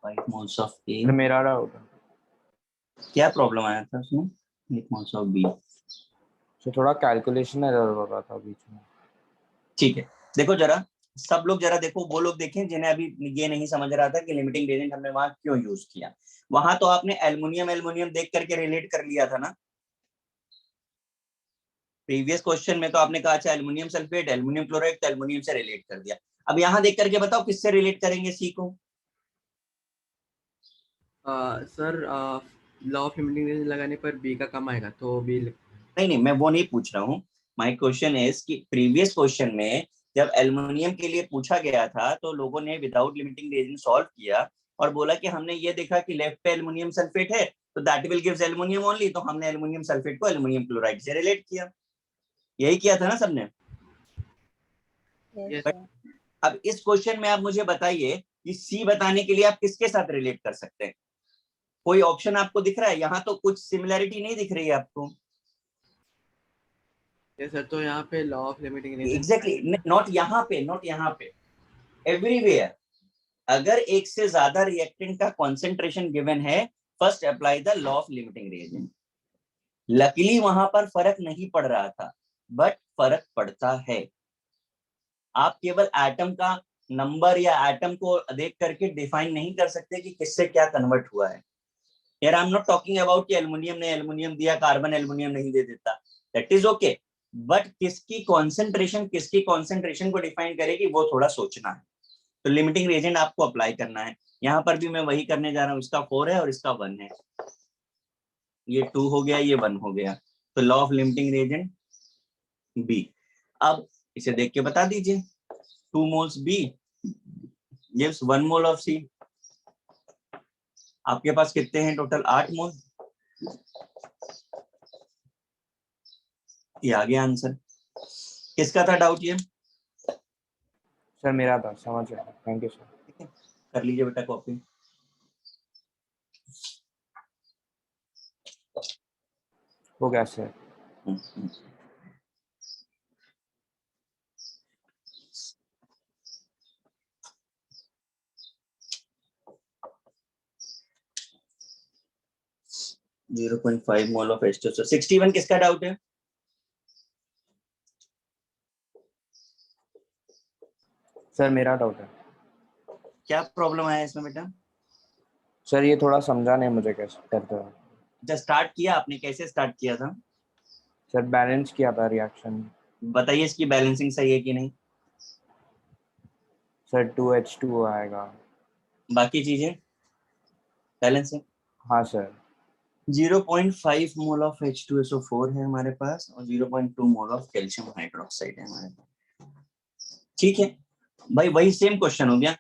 5 moles of A। मेरा डाउट है। क्या प्रॉब्लम आया था उसमें? 8 moles of B। तो थोड़ा कैलकुलेशन एरर हो रहा था बीच में। ठीक है, देखो जरा सब लोग जरा देखो, वो लोग देखें जिन्हें अभी ये नहीं समझ रहा था कि लिमिटिंग रेजेंट हमने वहां क्यों यूज किया। वहां तो आपने एल्युमिनियम एल्युमिनियम देख करके रिलेट कर लिया था ना। प्रीवियस क्वेश्चन में तो आपने कहा अच्छा एल्युमिनियम सल्फेट एल्युमिनियम क्लोराइड तो एल्युमिनियम से रिलेट कर दिया। अब यहाँ देख करके बताओ किससे रिलेट करेंगे सी को। Sir law of limiting range लगाने पर बी का कम आएगा तो बी। नहीं मैं वो नहीं पूछ रहा हूँ। माय क्वेश्चन इज कि प्रीवियस क्वेश्चन में जब एल्युमिनियम के लिए पूछा गया था तो लोगों ने विदाउट लिमिटिंग रेजिन सॉल्व किया और बोला कि हमने ये देखा कि लेफ्ट पे एल्युमिनियम सल्फेट है तो that will gives aluminium only, तो हमने एल्युमिनियम सल्फेट को एल्युमिनियम क्लोराइड से रिलेट किया। यही किया था ना सबने। Yes, Yes. sir. अब इस क्वेश्चन में आप मुझे बताइए कि सी बताने के लिए आप किसके साथ रिलेट कर सकते हैं। कोई ऑप्शन आपको दिख रहा है? यहाँ तो कुछ सिमिलैरिटी नहीं दिख रही है आपको। यस सर, तो यहाँ पे law of limiting range exactly not यहाँ पे एवरीवेयर। अगर एक से ज्यादा रिएक्टेंट का कॉन्सेंट्रेशन गिवन है, first apply the law of limiting reagent. Luckily वहां पर फर्क नहीं पड़ रहा था, बट फर्क पड़ता है। आप केवल एटम का नंबर या एटम को देख करके डिफाइन नहीं कर सकते कि किससे क्या कन्वर्ट हुआ है। यार I am not talking about कि एल्युमिनियम ने एल्युमिनियम दिया, कार्बन एल्युमिनियम नहीं दे देता, दैट इज ओके, बट किसकी कॉन्सेंट्रेशन को डिफाइन करेगी वो थोड़ा सोचना है। तो लिमिटिंग रेजेंट आपको अप्लाई करना है। यहाँ पर भी मैं वही करने जा रहा हूँ। इसका 4 है और इसका 1 है, ये 2 हो गया, ये 1 हो गया। तो law of limiting reagent B. अब इसे देख के बता दीजिए 2 moles B gives 1 mole of C. आपके पास कितने हैं टोटल? 8 मोल। ये आ गया आंसर। किसका था डाउट ये? सर मेरा था, समझ गया, थैंक यू सर। कर लीजिए बेटा कॉपी। हो गया sir. Zero 0.5 mole of H2SO। 61 किसका डाउट है? सर मेरा डाउट है। क्या प्रॉब्लम आया इसमें बेटा? सर ये थोड़ा समझा नहीं मुझे कैसे करते हो। जब स्टार्ट किया आपने, कैसे स्टार्ट किया था? सर बैलेंस किया था रिएक्शन। बताइए इसकी बैलेंसिंग सही है कि नहीं? सर 2H2 आएगा। बाकी चीजें बैलेंस है। हाँ सर। 0.5 मोल ऑफ H2SO4 है हमारे पास और 0.2 मोल ऑफ कैल्शियम हाइड्रोक्साइड है हमारे पास। ठीक है भाई, वही सेम क्वेश्चन हो गया।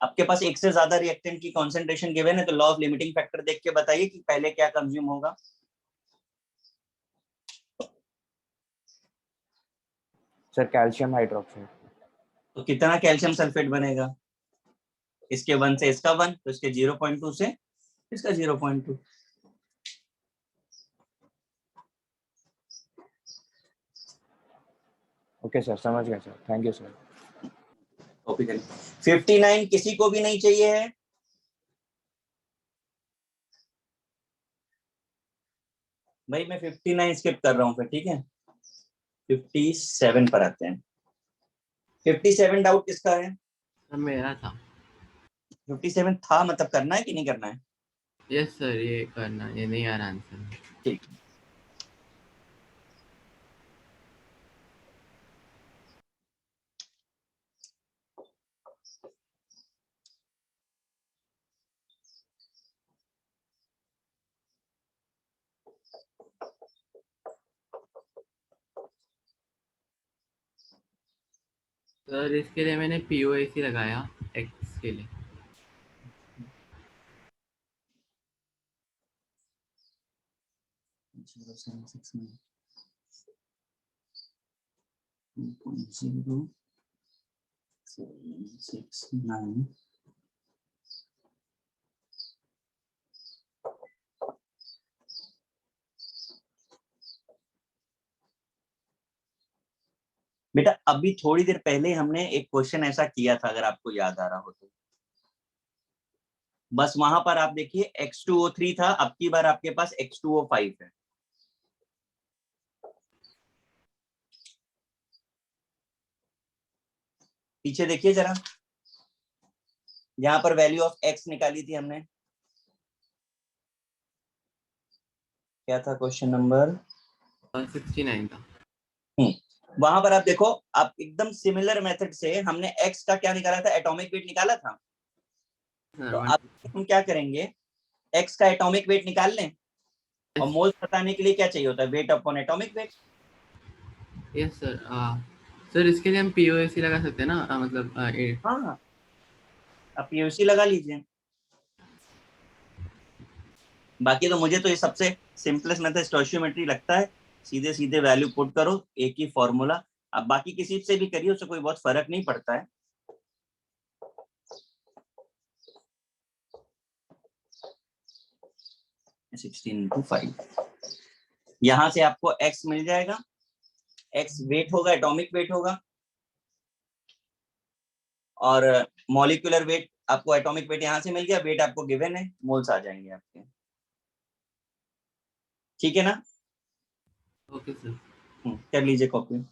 आपके पास एक से ज्यादा रिएक्टेंट की कॉन्सेंट्रेशन गिवन है तो लॉ ऑफ लिमिटिंग फैक्टर देख के बताइए कि पहले क्या कंज्यूम होगा। Sir calcium hydroxide. तो कितना कैल्शियम सल्फेट बनेगा? इसके 1 से इसका 1, तो इसके 0.2 से इसका 0.2। ओके सर, समझ गया sir, thank you sir. Copy करें। 59 किसी को भी नहीं चाहिए है? भाई मैं 59 स्किप कर रहा हूँ फिर, ठीक है 57 पर आते हैं। 57 डाउट किसका है? सर मेरा था। 57 था मतलब करना है कि नहीं करना है? यस सर, ये करना, ये नहीं आ रहा आंसर। ठीक। सर इसके लिए मैंने POAC लगाया एक्स के लिए। बेटा अभी थोड़ी देर पहले हमने एक क्वेश्चन ऐसा किया था, अगर आपको याद आ रहा हो तो। बस वहां पर आप देखिए X2O3 था, अब की बार आपके पास X2O5 है। पीछे देखिए जरा, यहाँ पर वैल्यू ऑफ x निकाली थी हमने, क्या था क्वेश्चन नंबर 69 था। वहां पर आप देखो, आप एकदम सिमिलर मेथड से हमने x का क्या निकाला था, एटॉमिक वेट निकाला था। सर तो अब हम क्या करेंगे, x का एटॉमिक वेट निकाल लें, और मोल्स बताने के लिए क्या चाहिए होता है, weight upon atomic weight. Yes sir. Sir इसके लिए हम पीओएसी लगा सकते हैं ना, मतलब हाँ, आप पीओसी लगा लीजिए। बाकी तो मुझे तो ये सबसे सिंपलेस्ट मेथड स्टोइचियोमेट्री लगता है, सीधे सीधे वैल्यू पुट करो, एक ही फॉर्मूला। अब बाकी किसी से भी करिए, उससे कोई बहुत फर्क नहीं पड़ता है। सिक्सटीन इंटू 5, यहां से आपको x मिल जाएगा, x वेट होगा, एटॉमिक वेट होगा, और मॉलिक्यूलर वेट आपको, एटॉमिक वेट यहां से मिल गया, वेट आपको गिवन है, मोल्स आ जाएंगे आपके। ठीक है ना? Okay sir. कर लीजिए कॉपी।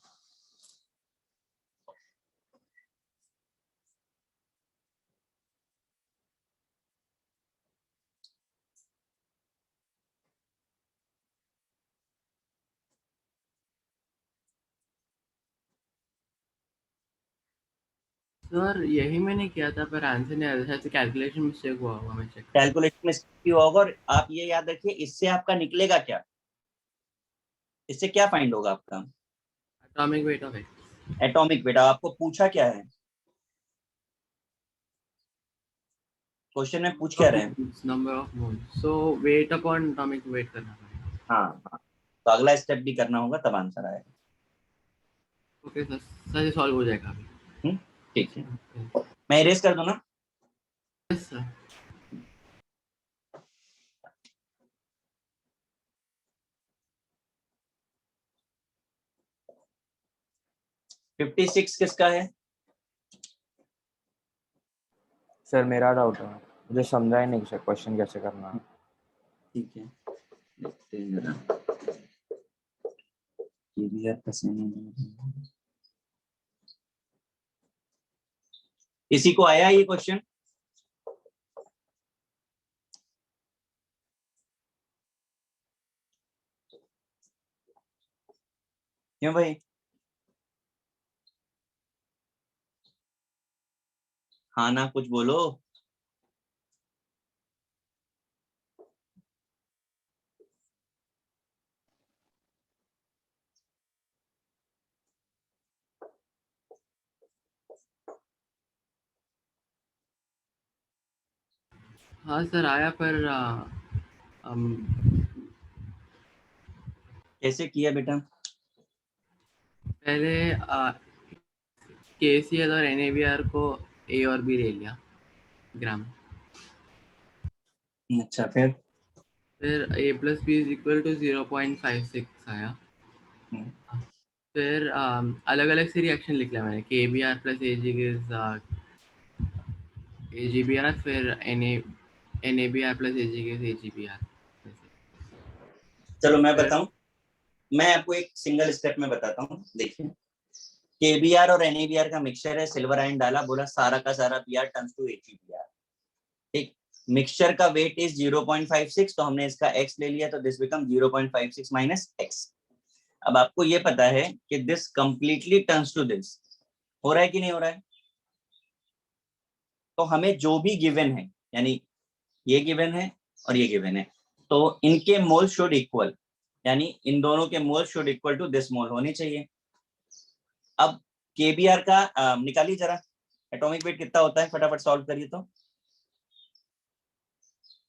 सर यही मैंने किया था, पर आंसर नहीं आया था, शायद कैलकुलेशन मिस्टेक हुआ होगा, मैं चेक। कैलकुलेशन में भी होगा, और आप ये याद रखिए, इससे आपका निकलेगा क्या, इससे क्या फाइंड होगा आपका, atomic weight of x. Atomic weight. आपको पूछा क्या है, क्वेश्चन में पूछ क्या रहे हैं? Number of moles, so weight upon atomic weight करना पड़ेगा। हाँ, तो अगला स्टेप भी करना होगा, तब आंसर आएगा। ओके सर, सर ये सॉल्व हो जाएगा अभी। ठीक है, मैं इरेज कर दूं ना? Yes sir. फिफ्टी सिक्स किसका है? सर मेरा डाउट है, मुझे समझा ही नहीं सर क्वेश्चन कैसे करना है। ठीक है, देखते हैं जरा। KBR किसी को आया ये क्वेश्चन? क्यों भाई? हाँ ना, कुछ बोलो। हाँ सर आया, पर कैसे किया बेटा? पहले KCl और NaBr को A और B ले लिया ग्राम, अच्छा, फिर? फिर A plus B is equal to 0.56 आया। फिर अलग अलग से रिएक्शन लिख लिया मैंने, KBr प्लस AgBr, फिर NaBr प्लस AgBr। चलो मैं बताऊं, मैं आपको एक सिंगल स्टेप में बताता हूँ। देखिए, KBr और NaBr का मिक्सचर है, सिल्वर आयन डाला, बोला सारा का सारा Br टर्न्स टू AgBr। ठीक, मिक्सचर का वेट इज 0.56, तो हमने इसका x ले लिया, तो दिस बिकम 0.56 माइनस x। अब आपको ये पता है कि this completely turns to this, हो रहा है कि नहीं हो रहा है? तो हमें जो भी गिवन है, यानी ये गिवन है और ये गिवन है, तो इनके मोल शुड इक्वल, यानी इन दोनों के मोल शुड इक्वल टू दिस मोल होनी चाहिए। अब KBr का निकालिए जरा, एटॉमिक वेट कितना होता है, फटाफट सॉल्व करिए। तो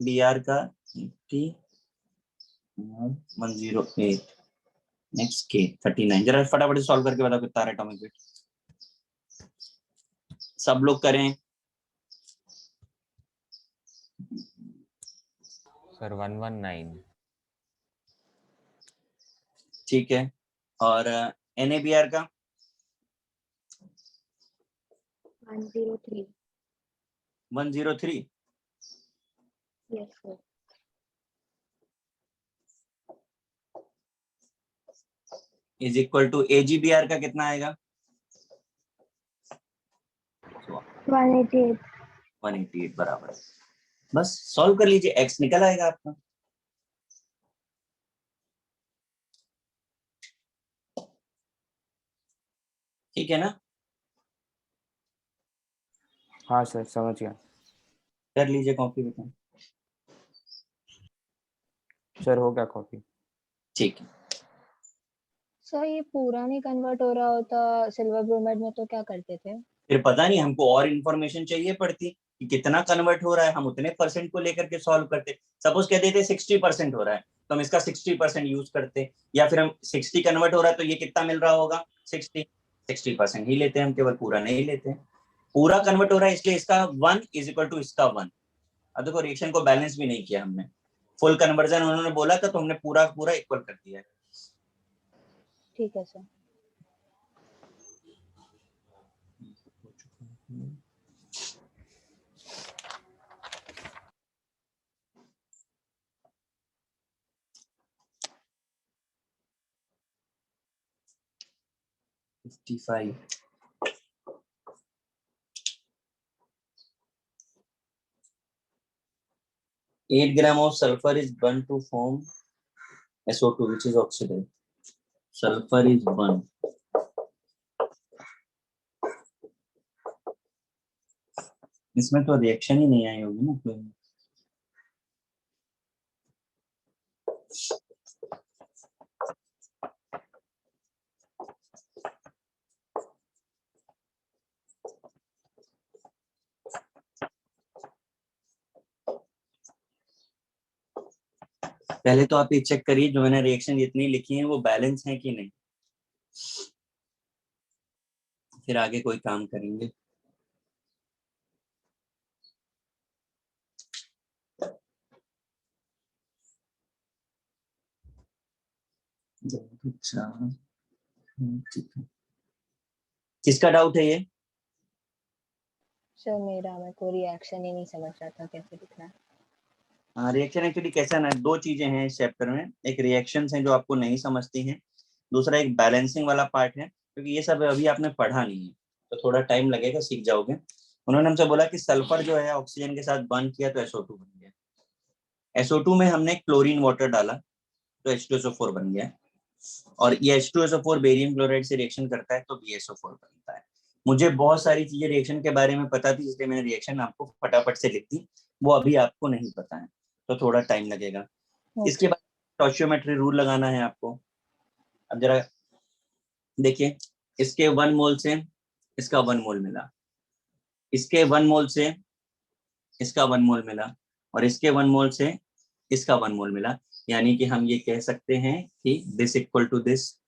Br का 108, नेक्स्ट K 39, जरा फटाफट सॉल्व करके बताओ कितना है एटॉमिक वेट, सब लोग करें। सर 119। ठीक है, और NaBr का 103। 103। Yes sir. Is equal to AgBr का कितना आएगा? 188. 188 बराबर है। बस सॉल्व कर लीजिए, x निकल आएगा आपका। ठीक है ना? हाँ सर समझ गया। कर लीजिए कॉपी बेटा। सर हो गया कॉपी। ठीक है। सर ये पूरा नहीं कन्वर्ट हो रहा होता सिल्वर ब्रोमाइड में तो क्या करते थे? फिर पता नहीं, हमको और इन्फॉर्मेशन चाहिए पड़ती कि कितना कन्वर्ट हो रहा है, हम उतने परसेंट को लेकर के सॉल्व करते। सपोज कह देते 60% हो रहा है तो हम इसका 60% यूज करते, या फिर हम 60 कन्वर्ट हो रहा है तो ये कितना मिल रहा होगा, 60% ही लेते हैं हम, केवल पूरा नहीं लेते। पूरा कन्वर्ट हो रहा है इसलिए इसका 1 इज इक्वल टू इसका 1। अब देखो रिएक्शन को बैलेंस भी नहीं किया हमने, फुल कन्वर्जन उन्होंने बोला था तो हमने पूरा पूरा इक्वल कर दिया है। ठीक है sir. $55 8 gram of sulfur is burned to form SO2 which is oxidized. Sulfur is burned. इसमें तो रिएक्शन ही नहीं आई होगी ना कोई। पहले तो आप ये चेक करिए जो मैंने रिएक्शन जितनी लिखी है वो बैलेंस है कि नहीं, फिर आगे कोई काम करेंगे। ठीक है, किसका डाउट है ये? सर मेरा, मेरे को रिएक्शन ही नहीं समझ रहा था कैसे दिख रहा है। हाँ, रिएक्शन एक्चुअली कैसा ना, दो चीजें हैं इस चैप्टर में, एक रिएक्शंस हैं जो आपको नहीं समझती हैं, दूसरा एक बैलेंसिंग वाला पार्ट है, क्योंकि ये सब अभी आपने पढ़ा नहीं है तो थोड़ा टाइम लगेगा, सीख जाओगे। उन्होंने हमसे बोला कि सल्फर जो है ऑक्सीजन के साथ बर्न किया तो SO2 बन गया, SO2 में हमने क्लोरीन वाटर डाला तो H2SO4 बन गया, और ये H2SO4 बेरियम क्लोराइड से रिएक्शन करता है तो BSO4 बनता है। मुझे बहुत सारी चीजें रिएक्शन के बारे में पता थी इसलिए मैंने रिएक्शन आपको फटाफट से लिख दी, वो अभी आपको नहीं पता है तो थोड़ा टाइम लगेगा। इसके बाद स्टोइचियोमेट्री रूल लगाना है आपको। अब जरा देखिए, इसके 1 मोल से इसका 1 मोल मिला, इसके 1 मोल से इसका 1 मोल मिला, और इसके 1 मोल से इसका 1 मोल मिला, यानी कि हम ये कह सकते हैं कि दिस इक्वल टू दिस,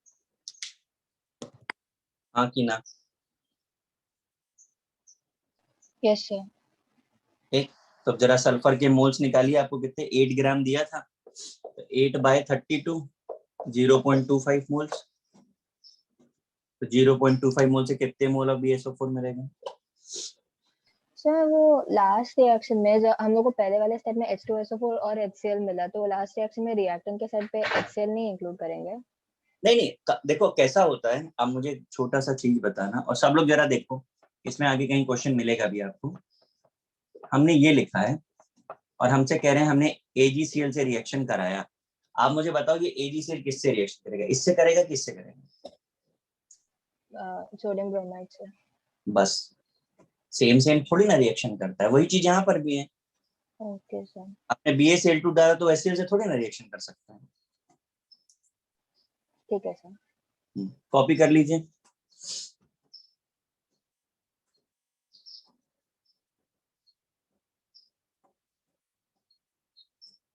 हाँ कि ना? Yes sir. ठीक, तो जरा सल्फर के मोल्स निकालिए, आपको कितने 8 ग्राम दिया था, तो 8/32 0.25 मोल्स, तो 0.25 मोल से कितने मोल ऑफ BSO4 मिलेगा? सर वो लास्ट रिएक्शन में जब हम लोग को पहले वाले स्टेप में H2SO4 और HCl मिला तो लास्ट रिएक्शन में रिएक्टेंट के साइड पे HCl नहीं इंक्लूड करेंगे? नहीं, देखो कैसा होता है, आप मुझे छोटा सा चीज बताना, और सब लोग जरा देखो, इसमें आगे कहीं क्वेश्चन मिलेगा भी आपको। हमने ये लिखा है और हमसे कह रहे हैं हमने AgCl से रिएक्शन कराया, आप मुझे बताओ ये AgCl किससे रिएक्शन करेगा, इससे करेगा कि इससे करेगा? सोडियम ब्रोमाइड से। बस सेम थोड़ी ना रिएक्शन करता है, वही चीज यहाँ पर भी है। Okay sir. आपने BaCl2 डाला तो HCl से थोड़ी ना रिएक्शन कर सकता है। ठीक है सर। कॉपी कर लीजिए।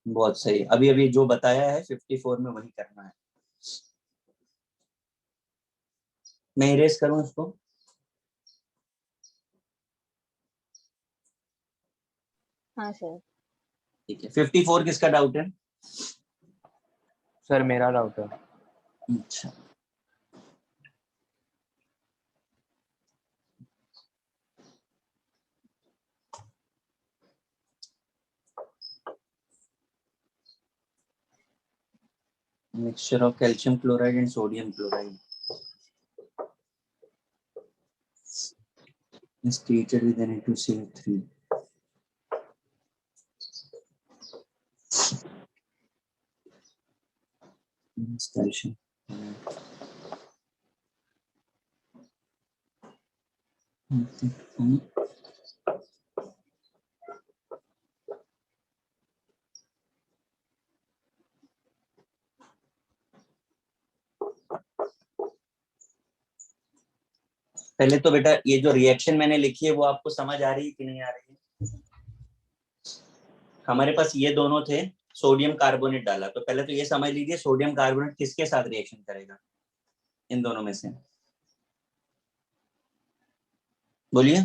बहुत सही, अभी अभी जो बताया है 54 में वही करना है। मैं इरेज करूं इसको? हाँ सर। ठीक है, 54 किसका डाउट है? सर मेरा डाउट है। अच्छा, mixture of calcium chloride and sodium chloride. is treated with Na2CO3. Calcium. पहले तो बेटा ये जो रिएक्शन मैंने लिखी है वो आपको समझ आ रही है कि नहीं आ रही है? हमारे पास ये दोनों थे, सोडियम कार्बोनेट डाला, तो पहले तो ये समझ लीजिए सोडियम कार्बोनेट किसके साथ रिएक्शन करेगा, इन दोनों में से बोलिए।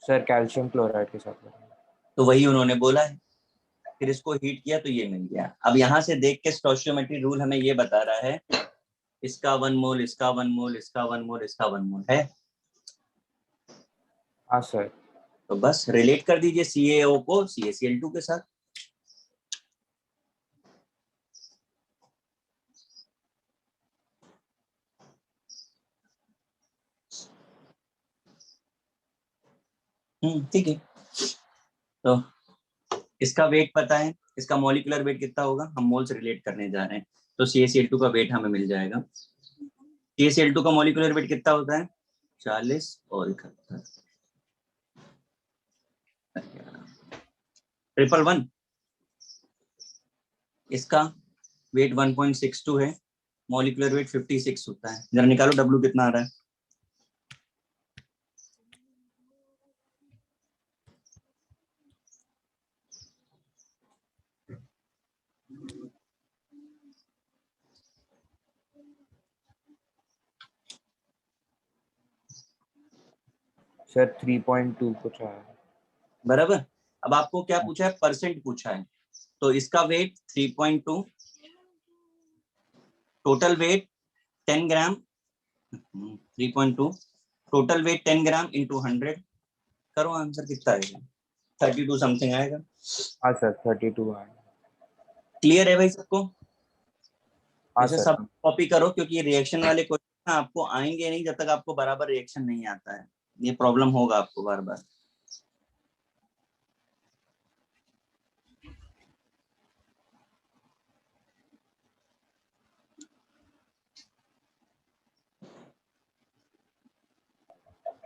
सर कैल्शियम क्लोराइड के साथ। तो वही उन्होंने बोला है, फिर इसको हीट किया तो ये मिल गया। अब यहाँ से देख के स्टोइचियोमेट्री रूल हमें ये बता रहा है इसका 1 मोल, इसका 1 मोल, इसका 1 मोल, इसका 1 मोल है। हाँ सर। तो बस रिलेट कर दीजिए CaO को CaCl2 के साथ। ठीक है, तो इसका वेट पता है, इसका मॉलिक्यूलर वेट कितना होगा, हम मोल से रिलेट करने जा रहे हैं, तो CaCl2 का वेट हमें मिल जाएगा। CaCl2 का मॉलिक्यूलर वेट कितना होता है, 40 और 71, 111। इसका वेट 1.62 है, मॉलिक्यूलर वेट 56 होता है। जरा निकालो W कितना आ रहा है। सर 3.2 कुछ आया। बराबर। अब आपको क्या पूछा है, परसेंट पूछा है, तो इसका वेट 3.2, टोटल वेट 10 ग्राम, 3.2 टोटल वेट 10 ग्राम इंटू 100, करो आंसर कितना आएगा, 32 समथिंग आएगा। हाँ सर 32 आया। क्लियर है भाई सबको? हाँ इसे सर। सब कॉपी करो, क्योंकि ये रिएक्शन वाले क्वेश्चन आपको आएंगे नहीं जब तक आपको बराबर रिएक्शन नहीं आता है, ये प्रॉब्लम होगा आपको बार बार।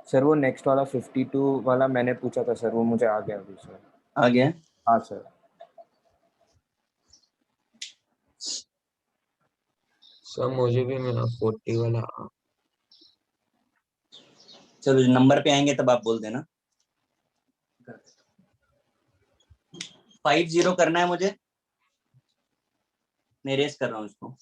सर वो नेक्स्ट वाला 52 वाला मैंने पूछा था सर, वो मुझे आ गया अभी सर। आ गया? हाँ सर। सर मुझे भी मेरा 40 वाला। चलो नंबर पे आएंगे तब आप बोल देना। 50 करना है मुझे, मैं रेस कर रहा हूँ इसको।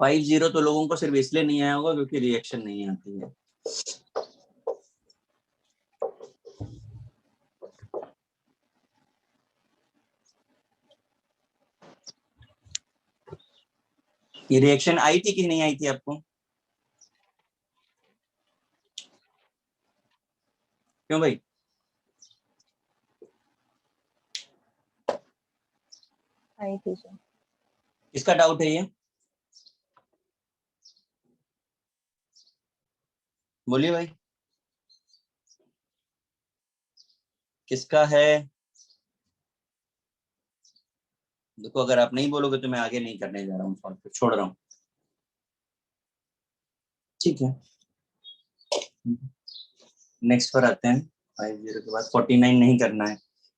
फाइव जीरो तो लोगों को सिर्फ इसलिए नहीं आया होगा क्योंकि रिएक्शन नहीं आती है। ये रिएक्शन आई थी कि नहीं आई थी आपको? क्यों भाई? आई थी सर। किसका डाउट है ये, बोलिए भाई, किसका है? देखो अगर आप नहीं बोलोगे तो मैं आगे नहीं करने जा रहा हूँ सॉल्व, छोड़ रहा हूँ। ठीक है, नेक्स्ट पर आते हैं। 50 के बाद 49 नहीं करना है।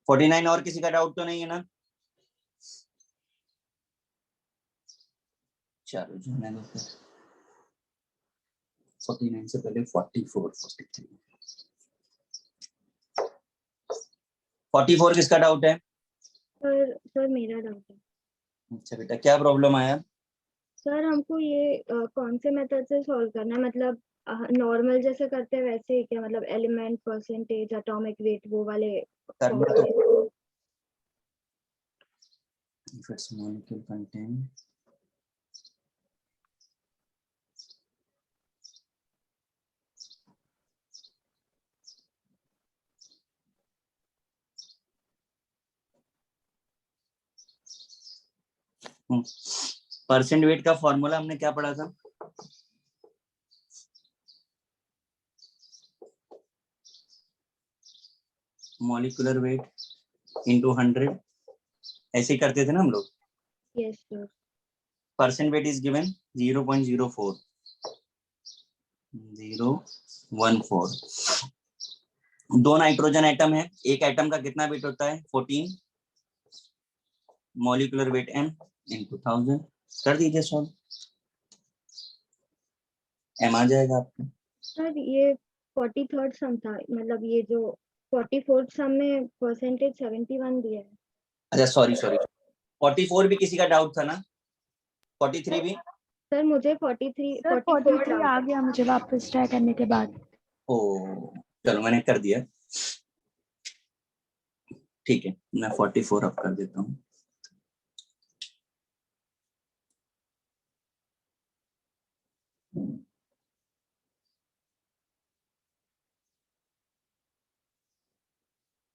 49 और किसी का डाउट तो नहीं है ना? चलो जाने दो फिर। 49 से पहले 44, 43, 44 किसका डाउट है? सर मेरा डाउट है। अच्छा बेटा, क्या प्रॉब्लम आया? सर हमको ये कौन से मेथड से सॉल्व करना है, मतलब नॉर्मल जैसे करते हैं वैसे ही क्या, मतलब एलिमेंट परसेंटेज एटॉमिक वेट वो वाले करना formula? तो if its molecule contain percent weight का फॉर्मूला हमने क्या पढ़ा था? मॉलिक्यूलर वेट इंटू 100, ऐसे ही करते थे ना हम लोग। Yes sir. Percent weight is given 0.04 014। दो नाइट्रोजन एटम है, एक एटम का कितना वेट होता है? 14। मॉलिक्यूलर वेट m इंटू 1000 कर दीजिए सॉल्व, m आ जाएगा आपको। सर ये 43rd सम था, मतलब ये जो 44th सम में परसेंटेज 71 दिया है। अच्छा सॉरी 44 भी किसी का डाउट था ना? 43 भी? सर मुझे 43 सर 44 43 डाउट आ है। गया मुझे वापस ट्राई करने के बाद। ओ चलो मैंने कर दिया, ठीक है, मैं 44 अब कर देता हूँ।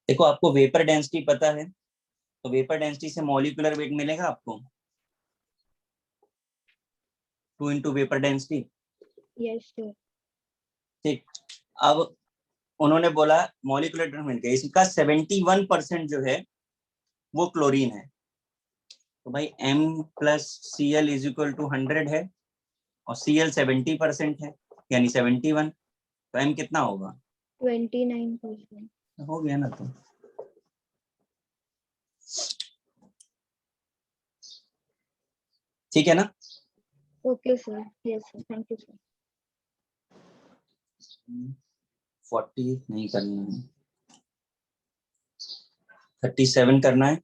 देखो आपको वेपर डेंसिटी पता है, तो वेपर डेंसिटी से मॉलिक्यूलर वेट मिलेगा आपको 2 into vapour density. Yes sir. ठीक, अब उन्होंने बोला मॉलिक्यूलर वेट मिल गया, इसका 71% जो है वो क्लोरीन है। तो भाई m plus C L is equal to 100 है और Cl 70% है, यानी 71। तो m कितना होगा? 29%। हो गया ना। तो ठीक है ना? Okay sir. Yes sir, thank you sir. 40 नहीं करना है, 37 करना है।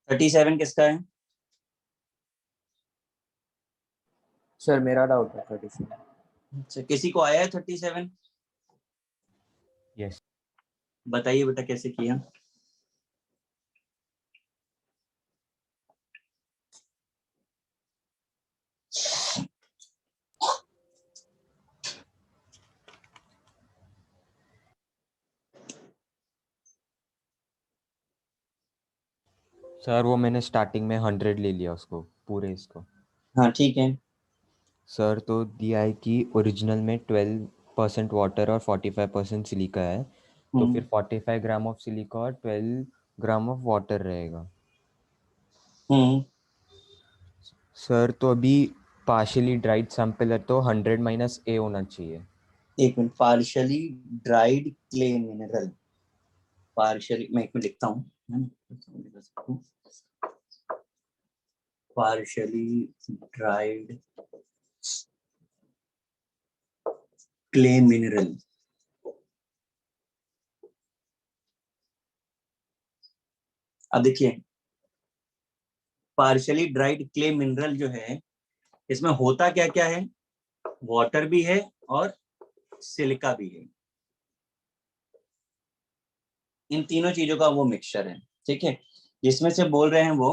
37 किसका है? सर मेरा डाउट है 37। अच्छा, किसी को आया है 37? यस बताइए बेटा कैसे किया। सर वो मैंने स्टार्टिंग में 100 ले लिया उसको पूरे इसको। हाँ ठीक है। सर तो दिया है कि ओरिजिनल में 12% वाटर और 45% सिलिका है, तो फिर 45 ग्राम ऑफ सिलिका और 12 ग्राम ऑफ वाटर रहेगा। सर तो अभी पार्शियली ड्राइड सैंपल है तो 100 माइनस ए होना चाहिए। एक minute, partially dried clay mineral, partially मैं एक मिनट लिखता हूँ, पार्शियली ड्राइड क्ले मिनरल। अब देखिए पार्शियली ड्राइड क्ले मिनरल जो है, इसमें होता क्या क्या है? वाटर भी है और सिलिका भी है, इन तीनों चीजों का वो मिक्सचर है। ठीक है, जिसमें से बोल रहे हैं वो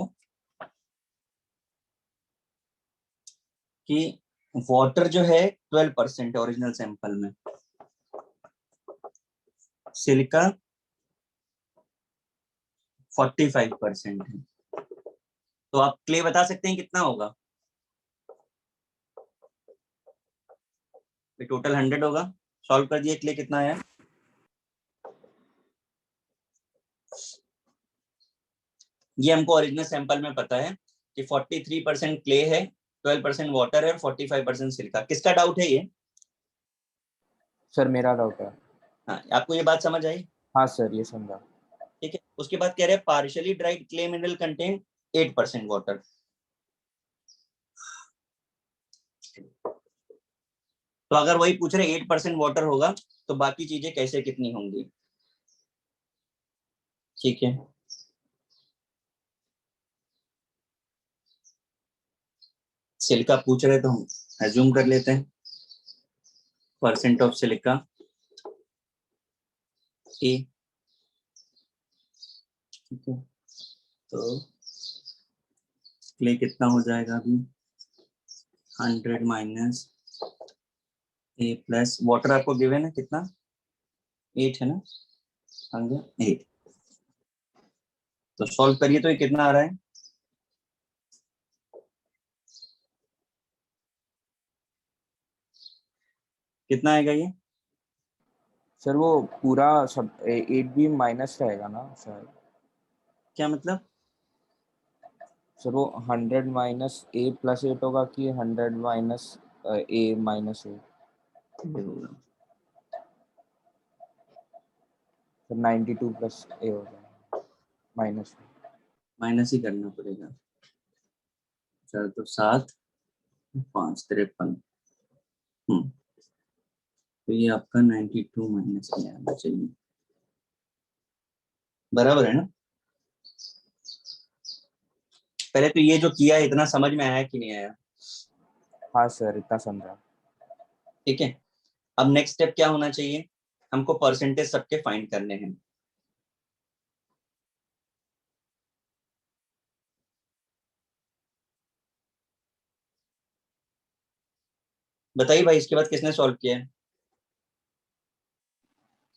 कि वाटर जो है 12% है ओरिजिनल सैंपल में, सिलिका 45% है। तो आप क्ले बता सकते हैं कितना होगा? टोटल 100 होगा। सॉल्व कर दिए, क्ले कितना आया? ये हमको ओरिजिनल सैंपल में पता है कि 43% क्ले है, 12% वाटर है और 45% सिलिका। किसका डाउट है ये? सर मेरा डाउट है। हाँ, आपको ये बात समझ आई? हाँ सर ये समझा। ठीक है, उसके बाद कह रहे हैं partially dried clay mineral contain 8% water. तो अगर वही पूछ रहे 8% वाटर होगा तो बाकी चीजें कैसे कितनी होंगी? ठीक है, सिलिका पूछ रहे तो हम एज्यूम कर लेते हैं, परसेंट ऑफ सिलिका ए। ठीक है, तो क्ले कितना हो जाएगा अभी? 100 माइनस ए प्लस वाटर आपको गिवन है कितना? 8 है ना, 8। तो सॉल्व करिए, तो ये कितना आ रहा है? कितना आएगा ये? सर वो पूरा सब 8 भी माइनस रहेगा ना सर? क्या मतलब? सर वो 100 माइनस a प्लस 8 होगा कि 100 माइनस a माइनस 8? ये होगा सर 92 प्लस a हो जाएगा माइनस। माइनस ही करना पड़ेगा। चलो तो 7 5 53। तो ये आपका 92 माइनस में आना चाहिए, बराबर है ना? पहले तो ये जो किया है इतना समझ में आया कि नहीं आया? हाँ सर इतना समझा। ठीक है, अब नेक्स्ट स्टेप क्या होना चाहिए? हमको परसेंटेज सबके फाइंड करने हैं। बताइए भाई, इसके बाद किसने सॉल्व किया है?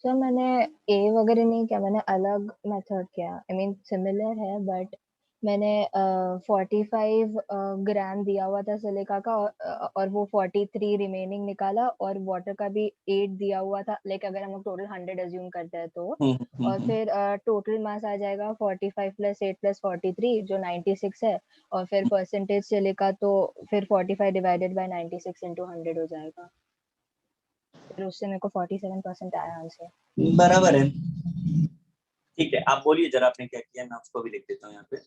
सर मैंने ए वगैरह नहीं किया, मैंने अलग मेथड किया। आई मीन सिमिलर है बट मैंने 45 ग्राम दिया हुआ था सिलिका का और वो 43 रिमेनिंग निकाला, और वाटर का भी 8 दिया हुआ था, लाइक अगर हम लोग टोटल 100 अज्यूम करते हैं तो। और फिर टोटल मास आ जाएगा 45 प्लस 8 प्लस 43 जो 96 है, और फिर परसेंटेज सिलिका तो फिर 45 डिवाइडेड बाय 96 इंटू 100 हो जाएगा। फिर उससे मेरे को 47% आया आंसर। बराबर है। ठीक है, आप बोलिए जरा आपने क्या किया, मैं उसको भी लिख देता हूँ यहाँ पे।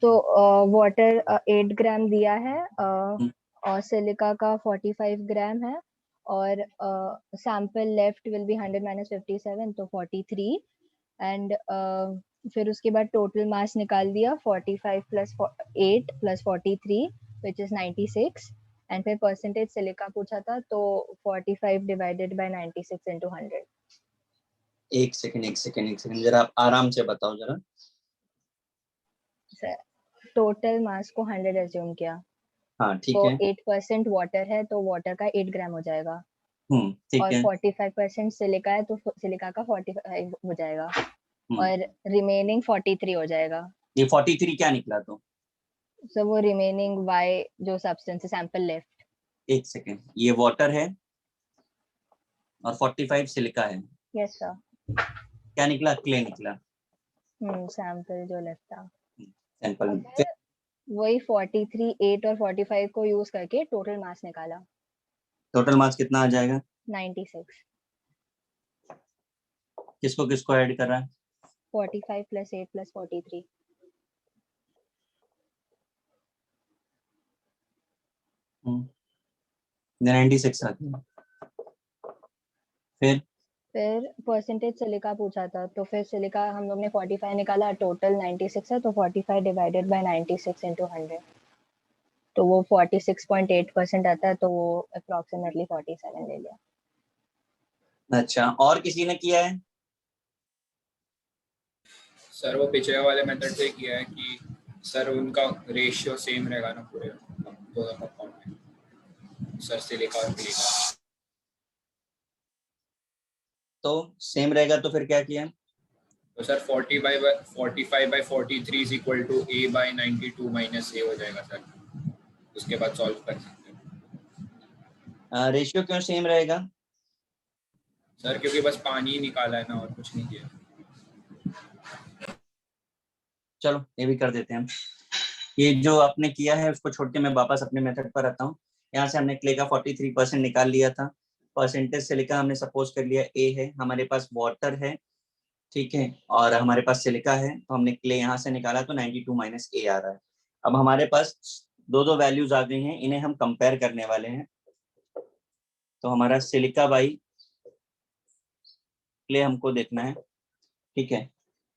तो वाटर 8 ग्राम दिया है और सिलिका का 45 ग्राम है, और sample left will be 100 minus 57 तो 43, एंड फिर उसके बाद टोटल मास निकाल दिया 45 plus 8 plus 43 which is 96, and फिर परसेंटेज सिलिका पूछा था तो 45 डिवाइडेड बाय 96 इनटू 100। एक सेकंड जरा आप आराम से बताओ जरा। टोटल मास को 100 एज्यूम किया। हाँ ठीक तो है। 8% वाटर है तो वाटर का 8 ग्राम हो जाएगा, ठीक और है। 45% सिलिका है तो सिलिका का 45 हो जाएगा, हम्म, और रिमेनिंग 43 हो जाएगा। ये 43 क्या निकला? तो सो वो रिमेनिंग वाई जो सब्सटेंस सैंपल लेफ्ट। एक सेकंड, ये वाटर है और 45 सिलिका है। Yes sir. क्या निकला? क्ले निकला। सैंपल जो लेफ्ट था। सैंपल फिर वही 43 8 और 45 को यूज करके टोटल मास निकाला। टोटल मास कितना आ जाएगा? 96। किसको किसको ऐड कर रहा है? 45 प्लस 8 प्लस 43। 96 आ गया। फिर परसेंटेज सिलिका पूछा था तो फिर सिलिका हम लोग ने 45 निकाला, टोटल 96 है तो 45 डिवाइडेड बाय 96 इंटू 100 तो वो 46.8% आता है, तो वो अप्रोक्सीमेटली 47 ले लिया। अच्छा, और किसी ने किया है? सर वो पिछले वाले मेथड से किया है कि सर उनका रेशियो सेम रहेगा ना पूरे दोनों कंपाउंड में, सर सिलिका और सिलिका तो सेम रहेगा तो फिर क्या किया? तो sir 45/43 is equal to a by 92 minus a हो जाएगा सर। उसके बाद सॉल्व कर सकते हैं। रेशियो क्यों सेम रहेगा? सर क्योंकि बस पानी ही निकाला है ना, और कुछ नहीं किया। चलो ये भी कर देते हैं हम। ये जो आपने किया है उसको छोड़ के मैं वापस अपने मेथड पर आता हूँ। यहाँ से हमने क्ले का 43% निकाल लिया था। परसेंटेज सिलिका हमने सपोज कर लिया ए है, हमारे पास वाटर है, ठीक है, और हमारे पास सिलिका है, तो हमने क्ले यहाँ से निकाला तो 92 माइनस ए आ रहा है। अब हमारे पास दो वैल्यूज आ गई हैं, इन्हें हम कंपेयर करने वाले हैं। तो हमारा सिलिका बाई क्ले हमको देखना है, ठीक है।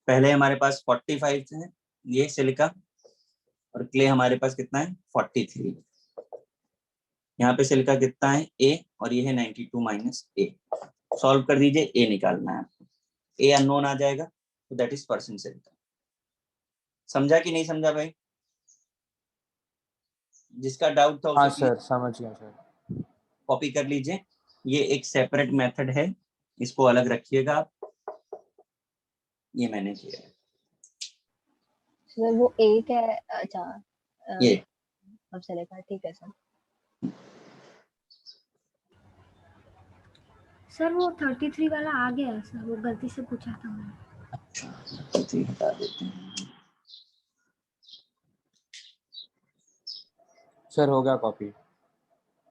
पहले हमारे पास 45 है ये सिलिका, और क्ले हमारे पास कितना है 43। यहाँ पे सिलिका कितना है ए, और ये है 92 माइनस ए। सॉल्व कर दीजिए, ए निकालना है आपको। ए अननोन आ जाएगा तो दैट इज परसेंट सिलिका। समझा कि नहीं समझा भाई? जिसका डाउट था हाँ उसे सर समझ गया सर। कॉपी कर लीजिए। ये एक सेपरेट मेथड है, इसको अलग रखिएगा आप। ये मैंने किया है। सर वो एक है, अच्छा ये अब से लिखा, ठीक है सर। सर वो 33 वाला आ गया है सर, वो गलती से पूछा था मैंने। तो ये हटा देते हैं। सर हो गया कॉपी।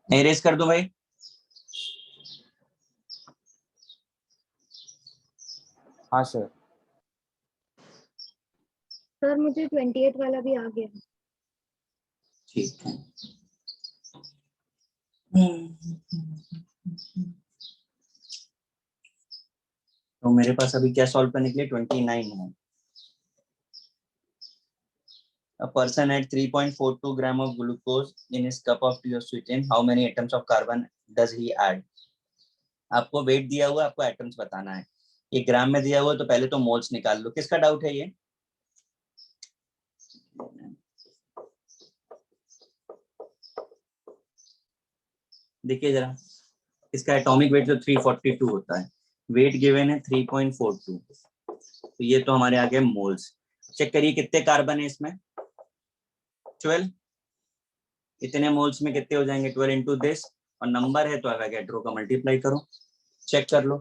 एरेज कर दूं भाई? हाँ सर। सर मुझे 28 वाला भी आ गया। ठीक है। तो मेरे पास अभी क्या सॉल्व करने के लिए 29 है। A person had 3.42 gram of glucose in his cup of tea of sweetened. How many atoms of carbon does he add? आपको वेट दिया हुआ, आपको एटम्स बताना है। ये ग्राम में दिया हुआ, तो पहले तो मोल्स निकाल लो। किसका डाउट है ये? देखिए जरा, इसका एटॉमिक वेट जो 342 होता है, वेट गिवन है 3.42, तो ये तो हमारे आ गए मोल्स। चेक करिए कितने कार्बन है इसमें, 12। इतने मोल्स में कितने हो जाएंगे? 12 इंटू दिस, और नंबर है तो एवोगैड्रो का मल्टीप्लाई करो, चेक कर लो।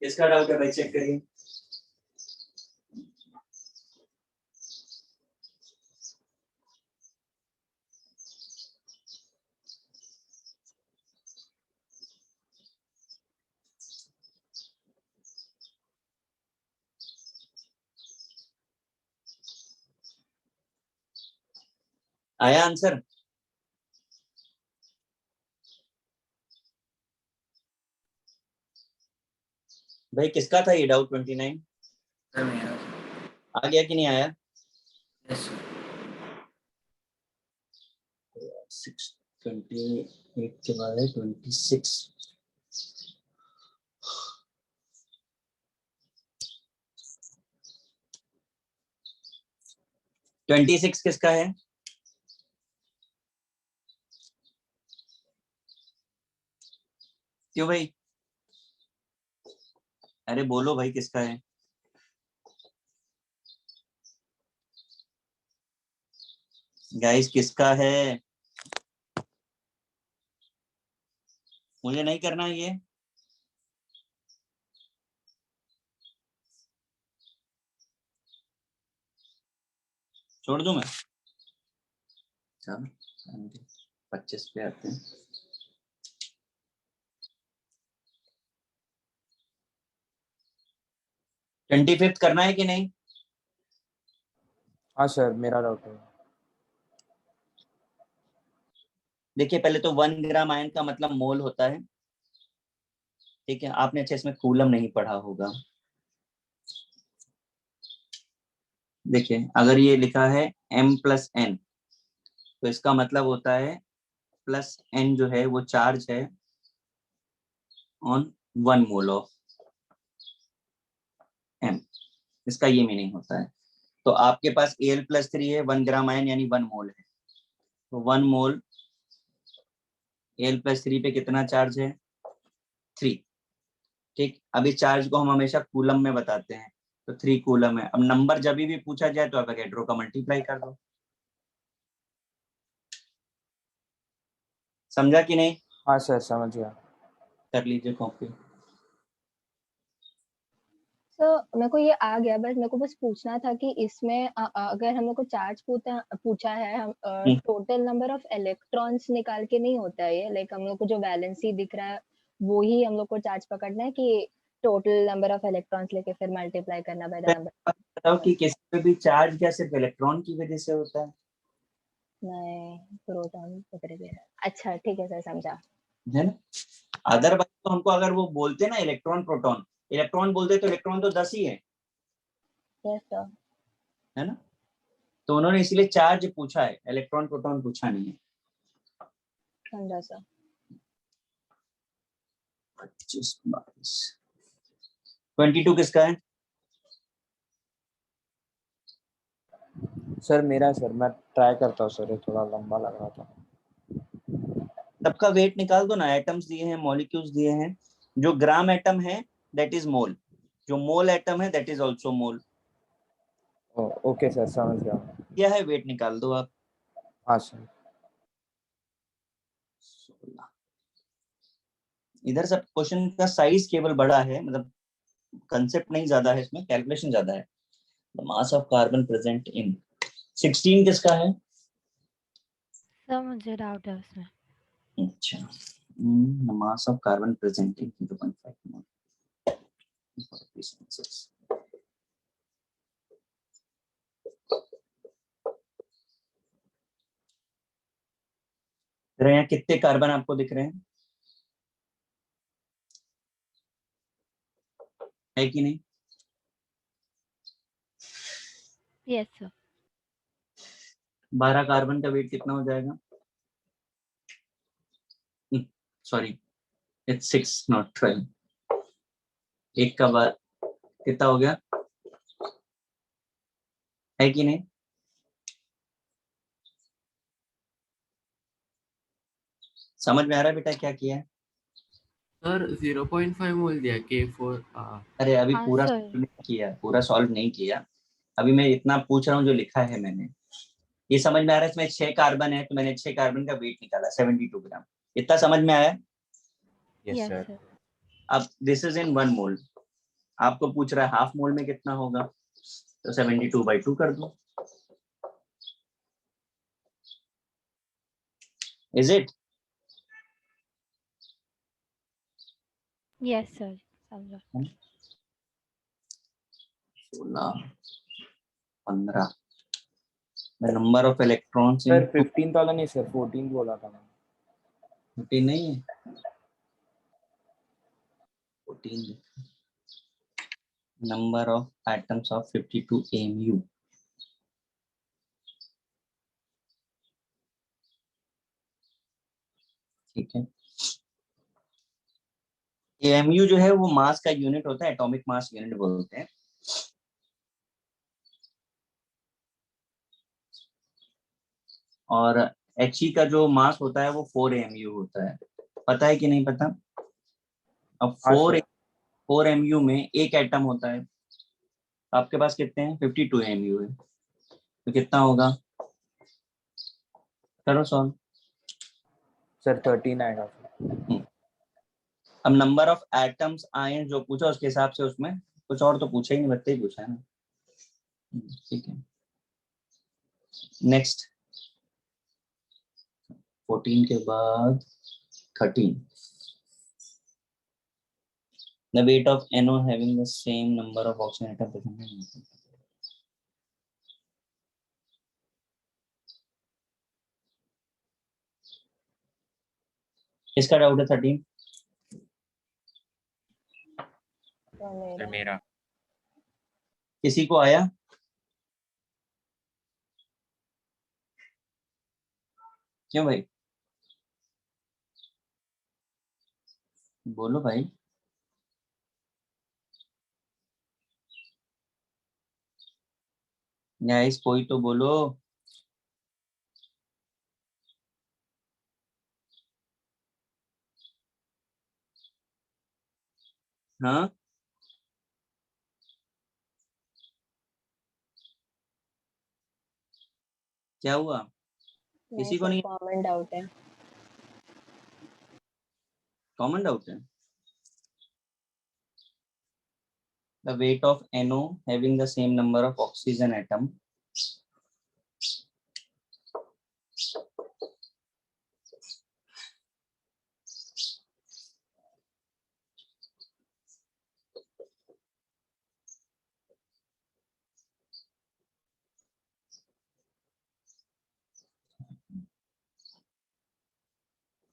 किसका डाउट है भाई, चेक करिए। आया आंसर? भाई किसका था ये डाउट? 29 आ गया कि नहीं आया? 628 के बाद है 26। ट्वेंटी सिक्स किसका है? क्यों भाई? अरे बोलो भाई किसका है? गाइस किसका है? मुझे नहीं करना ये। छोड़ दूं मैं? चल 25 पे आते हैं। ट्वेंटी फिफ्थ करना है कि नहीं? हाँ सर मेरा डाउट है। देखिए पहले तो 1 ग्राम आयन का मतलब मोल होता है, ठीक है। आपने अच्छे इसमें कूलम नहीं पढ़ा होगा। देखिए अगर ये लिखा है m प्लस n, तो इसका मतलब होता है प्लस n जो है वो चार्ज है ऑन 1 मोल ऑफ m। इसका ये मीनिंग होता है। तो आपके पास Al प्लस 3 है, 1 ग्राम आयन यानी 1 मोल है, तो 1 मोल Al प्लस 3 पे कितना चार्ज है? 3। ठीक, अभी चार्ज को हम हमेशा कूलम में बताते हैं, तो 3 कूलम है। अब नंबर जब भी पूछा जाए तो एवोगैड्रो का मल्टीप्लाई कर दो। समझा कि नहीं? हाँ सर समझ गया। कर लीजिए कॉपी। तो मेरे को ये आ गया, बस मेरे को बस पूछना था कि इसमें अगर हम लोग को चार्ज पूछा है, हम टोटल नंबर ऑफ इलेक्ट्रॉन्स निकाल के नहीं होता है ये, लाइक हम लोग को जो वैलेंसी दिख रहा है वो ही हम लोग को चार्ज पकड़ना है, कि टोटल नंबर ऑफ इलेक्ट्रॉन्स लेके फिर मल्टीप्लाई करना बाय द नंबर। बताओ कि किसी पे भी चार्ज क्या सिर्फ इलेक्ट्रॉन की वजह से होता है? नहीं, प्रोटॉन वगैरह भी है। अच्छा ठीक है सर, समझा। है ना? अदरवाइज तो हमको अगर वो बोलते ना इलेक्ट्रॉन प्रोटॉन, इलेक्ट्रॉन बोलते तो इलेक्ट्रॉन तो 10 ही है, यस सर। है ना? तो उन्होंने इसीलिए चार्ज पूछा है, इलेक्ट्रॉन प्रोटॉन पूछा नहीं है। समझा सर। 25 22 22 किसका है? सर मेरा सर, मैं ट्राई करता हूँ सर, ये थोड़ा लंबा लग रहा था। सबका वेट निकाल दो ना, एटम्स दिए हैं, मॉलिक्यूल्स दिए हैं। जो ग्राम एटम है दैट इज मोल. जो मोल एटम है that is also mole. Okay sir, समझ गया. क्या है वेट निकाल दो आप. हाँ सर. इधर सब क्वेश्चन का साइज केवल बड़ा है, मतलब कंसेप्ट नहीं ज्यादा है, इसमें कैलकुलेशन ज्यादा है. The mass of carbon present in 16 किसका है? सर मुझे डाउट है उसमें. अच्छा, the mass of carbon present in 0.5 मोल. यहाँ कितने कार्बन आपको दिख रहे हैं, है कि नहीं? Yes sir. 12 कार्बन का वेट कितना हो जाएगा? Sorry, it's 6 not 12. एक का बार कितना हो गया, है कि नहीं? समझ में आ रहा है बेटा क्या किया है? सर 0.5 मोल दिया K4. अरे अभी हाँ पूरा सर. सॉल्व नहीं किया, पूरा सॉल्व नहीं किया. अभी मैं इतना पूछ रहा हूँ जो लिखा है मैंने. ये समझ में आ रहा है? इसमें 6 कार्बन है तो मैंने 6 कार्बन का वेट निकाला 72 ग्राम. इतना समझ में आया? Yes yes sir. सर. अब दिस इज इन 1 मोल. आपको पूछ रहा है हाफ मोल में कितना होगा, तो 72/2 कर दो. Is it? Yes sir. समझा. 16 15 the number of electrons in sir 15 वाला नहीं सर, 14 बोला था मैंने. 15 नहीं है, 14. Number of atoms of 52 mu. ठीक है. mu जो है वो मास का यूनिट होता है, एटॉमिक मास यूनिट बोलते हैं. और He का जो मास होता है वो 4 mu होता है. पता है कि नहीं पता? अब 4 mu में एक एटम होता है. आपके पास कितने हैं? 52 mu है, तो कितना होगा? करो सॉल्व. सर 13 आएगा. अब नंबर ऑफ एटम्स आए जो पूछा उसके हिसाब से, उसमें कुछ और तो पूछा ही नहीं, बत्ते ही पूछा है ना. ठीक है. नेक्स्ट 14 के बाद 13. The weight of NO having the same number of oxygen atom present. किसका डाउट है? 13 सर मेरा. किसी को आया? क्यों भाई, बोलो भाई. गाइस कोई तो बोलो. हाँ, क्या हुआ? किसी को नहीं? कॉमन डाउट है. कॉमन डाउट है. The weight of NO having the same number of oxygen atom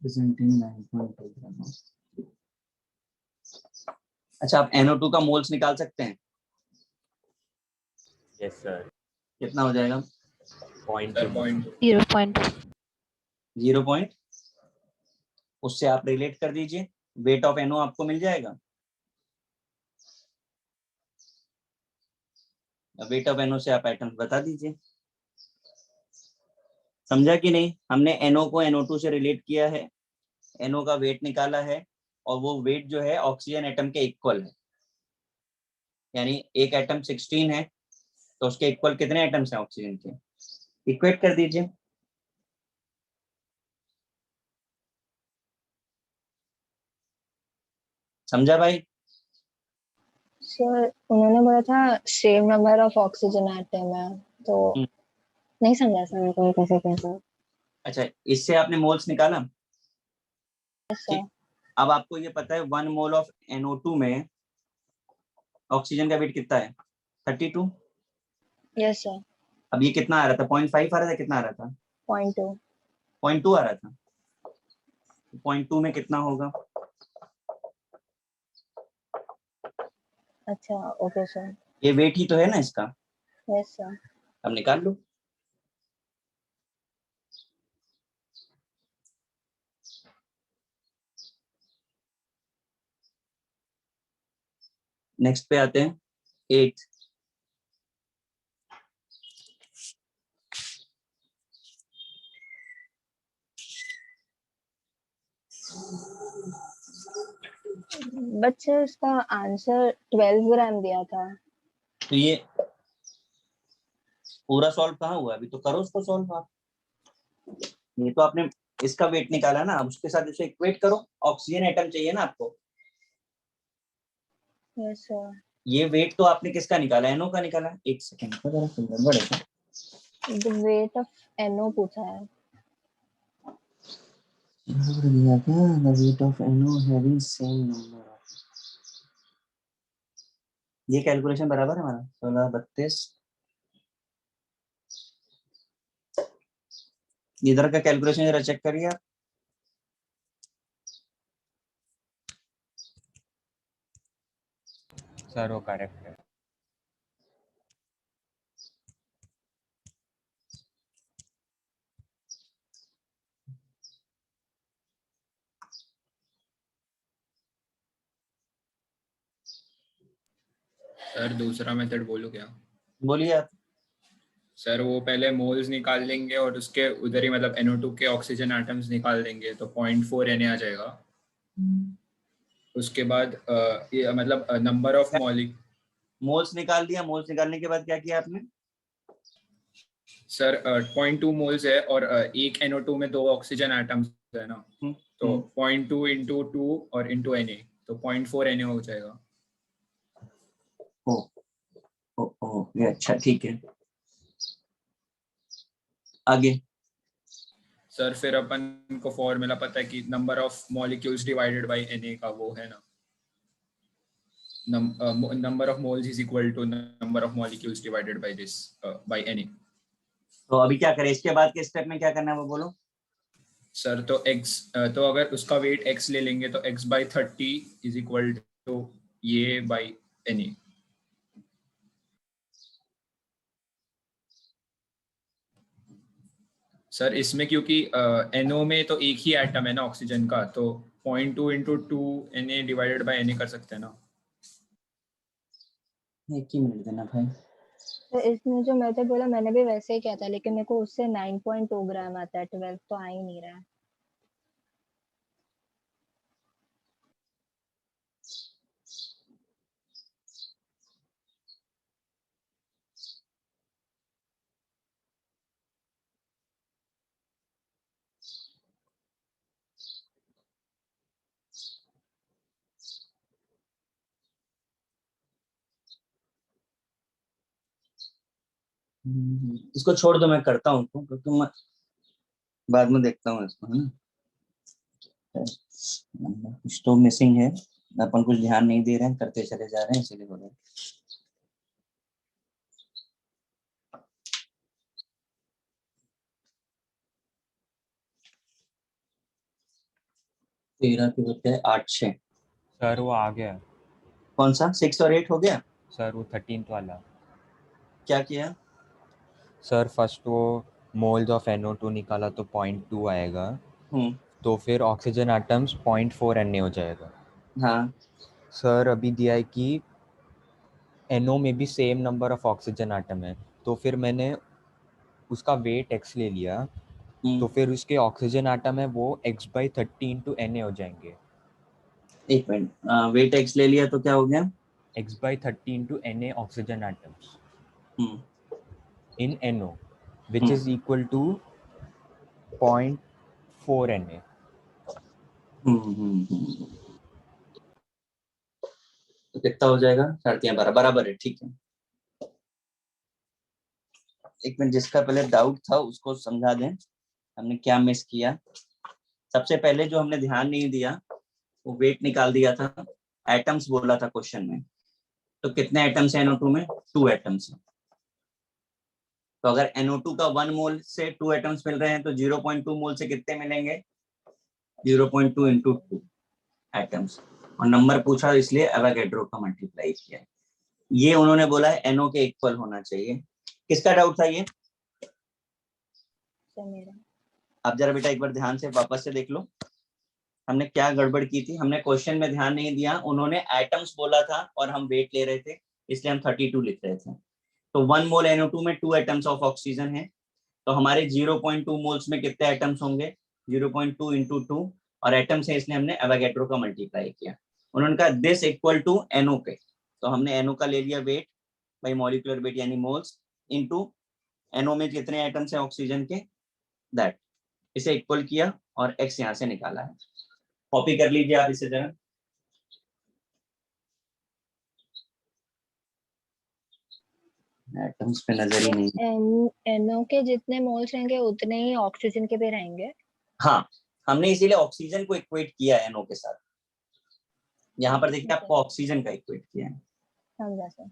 presenting 9.5 gram. अच्छा, आप NO2 का मोल्स निकाल सकते हैं? Yes sir. कितना हो जाएगा? पॉइंट. 0.2. उससे आप रिलेट कर दीजिए, वेट ऑफ NO आपको मिल जाएगा. वेट ऑफ NO से आप एटम्स बता दीजिए. समझा कि नहीं? हमने NO को NO2 से रिलेट किया है, NO का वेट निकाला है, और वो वेट जो है ऑक्सीजन एटम के इक्वल है. यानी एक एटम 16 है तो उसके इक्वल कितने एटम्स हैं ऑक्सीजन के, इक्वेट कर दीजिए। समझा भाई? सर उन्होंने बोला था same number of oxygen atom है, तो नहीं समझा सर मेरे को कैसे कैसे। अच्छा, इससे आपने मोल्स निकाला। Yes sir. अब आपको ये पता है 1 मोल ऑफ NO2 में ऑक्सीजन का वेट कितना है, 32। Yes sir. अब ये कितना आ रहा था, 0.5 आ रहा था, कितना आ रहा था, 0.2। 0.2 आ रहा था। 0.2 में कितना होगा? अच्छा ओके सर। ये वेट ही तो है ना इसका। Yes sir. अब निकाल लो। नेक्स्ट पे आते हैं 8। बच्चे इसका आंसर 12 ग्राम दिया था। तो ये पूरा सॉल्व कहाँ हुआ, अभी तो करो उसको सॉल्व आप। ये तो आपने इसका वेट निकाला ना, अब उसके साथ इसे इक्वेट करो, ऑक्सीजन एटम चाहिए ना आपको। Yes sir. ये वेट तो आपने किसका निकाला, NO का निकाला। एक सेकंड का जरा फिंगर बढ़ेगा। द वेट ऑफ NO पूछा है। दिया क्या, the weight of NO having same number. ये कैलकुलेशन बराबर है हमारा 16 32। इधर का कैलकुलेशन जरा चेक करिए आप। सर वो करेक्ट है। सर दूसरा मेथड बोलूं क्या? बोलिए आप। सर वो पहले मोल्स निकाल लेंगे और उसके उधर ही मतलब NO2 के ऑक्सीजन एटम्स निकाल देंगे तो 0.4 Na आ जाएगा। उसके बाद ये मतलब नंबर ऑफ मोल्स निकाल दिया। मोल्स निकालने के बाद क्या किया आपने? सर 0.2 मोल्स है और एक NO2 में 2 ऑक्सीजन एटम्स है ना, तो 0.2 इंटू 2 और इंटू Na, तो 0.4 Na हो जाएगा। ये अच्छा, ठीक है। आगे सर फिर अपन को फॉर्मूला पता है कि number of molecules divided by Na का वो है ना, number of moles is equal to number of molecules divided by this by Na। तो अभी क्या करें, इसके बाद के स्टेप में क्या करना है वो बोलो। सर तो x तो अगर उसका वेट x ले लेंगे तो x by 30 is equal to ये by Na। सर इसमें क्योंकि NO में तो एक ही एटम है ना ऑक्सीजन का, तो 0.2 into 2 Na divided by Na कर सकते हैं ना। एक ही मिनट देना भाई। तो इसमें जो मेथड बोला मैंने भी वैसे ही किया था, लेकिन मेरे को उससे 9.2 ग्राम आता है, 12 तो आ ही नहीं रहा है। इसको छोड़ दो, मैं करता हूँ तो तुम बाद में देखता हूँ इसको, है ना। कुछ तो मिसिंग है, अपन कुछ ध्यान नहीं दे रहे हैं, करते चले जा रहे हैं, इसीलिए हो रहा है। तेरह के बच्चे 8 6। सर वो आ गया। कौन सा 6 और 8 हो गया? सर वो 13th वाला। क्या किया? सर फर्स्ट वो मोल्स ऑफ NO2 निकाला तो 0.2 आएगा। तो फिर ऑक्सीजन एटम्स 0.4 Na हो जाएगा। हाँ सर अभी दिया है कि NO में भी same number of oxygen atom है, तो फिर मैंने उसका वेट x ले लिया, तो फिर उसके ऑक्सीजन एटम है वो x by 30 into Na हो जाएंगे। एक मिनट, वेट x ले लिया तो क्या हो गया? x/30 into Na oxygen atoms hmm in NO, which is equal to 0.4 Na. तो कितना हो जाएगा? 3.5 बराबर है, ठीक है। एक मिनट, जिसका पहले डाउट था उसको समझा दें हमने क्या मिस किया। सबसे पहले जो हमने ध्यान नहीं दिया वो वेट निकाल दिया था, एटम्स बोला था क्वेश्चन में। तो कितने एटम्स हैं NO2 में? 2 एटम्स। तो अगर NO2 का 1 मोल से 2 एटम्स मिल रहे हैं तो 0.2 मोल से कितने मिलेंगे? 0.2 into 2 एटम्स। और नंबर पूछा इसलिए एवोगैड्रो का मल्टीप्लाई किया। ये उन्होंने बोला है NO के इक्वल होना चाहिए। किसका डाउट था ये? मेरा। अब जरा बेटा एक बार ध्यान से वापस से देख लो, हमने क्या गड़बड़ की थी। हमने क्वेश्चन में ध्यान नहीं दिया, उन्होंने एटम्स बोला था और हम वेट ले रहे थे, इसलिए हम 32 लिख रहे थे। तो 1 मोल NO2 में 2 एटम्स ऑफ ऑक्सीजन है, तो हमारे 0.2 मोल्स में कितने एटम्स होंगे? 0.2 into 2, और एटम्स है इसलिए हमने एवोगैड्रो का मल्टीप्लाई किया। उन्होंने कहा दिस इक्वल टू NO के, तो हमने NO का ले लिया वेट बाई मॉलिक्यूलर वेट यानी मोल्स इनटू NO में कितने एटम्स हैं ऑक्सीजन के, दैट, इसे इक्वल किया और x यहाँ से निकाला है। कॉपी कर लीजिए आप इसे जरा। एटम्स पे नजर ही नहीं। NO के जितने मोल्स रहेंगे उतने ही ऑक्सीजन के भी रहेंगे। हाँ, हमने इसीलिए ऑक्सीजन को इक्वेट किया है NO के साथ। यहाँ पर देखिए आपको ऑक्सीजन का इक्वेट किया है। समझा सर।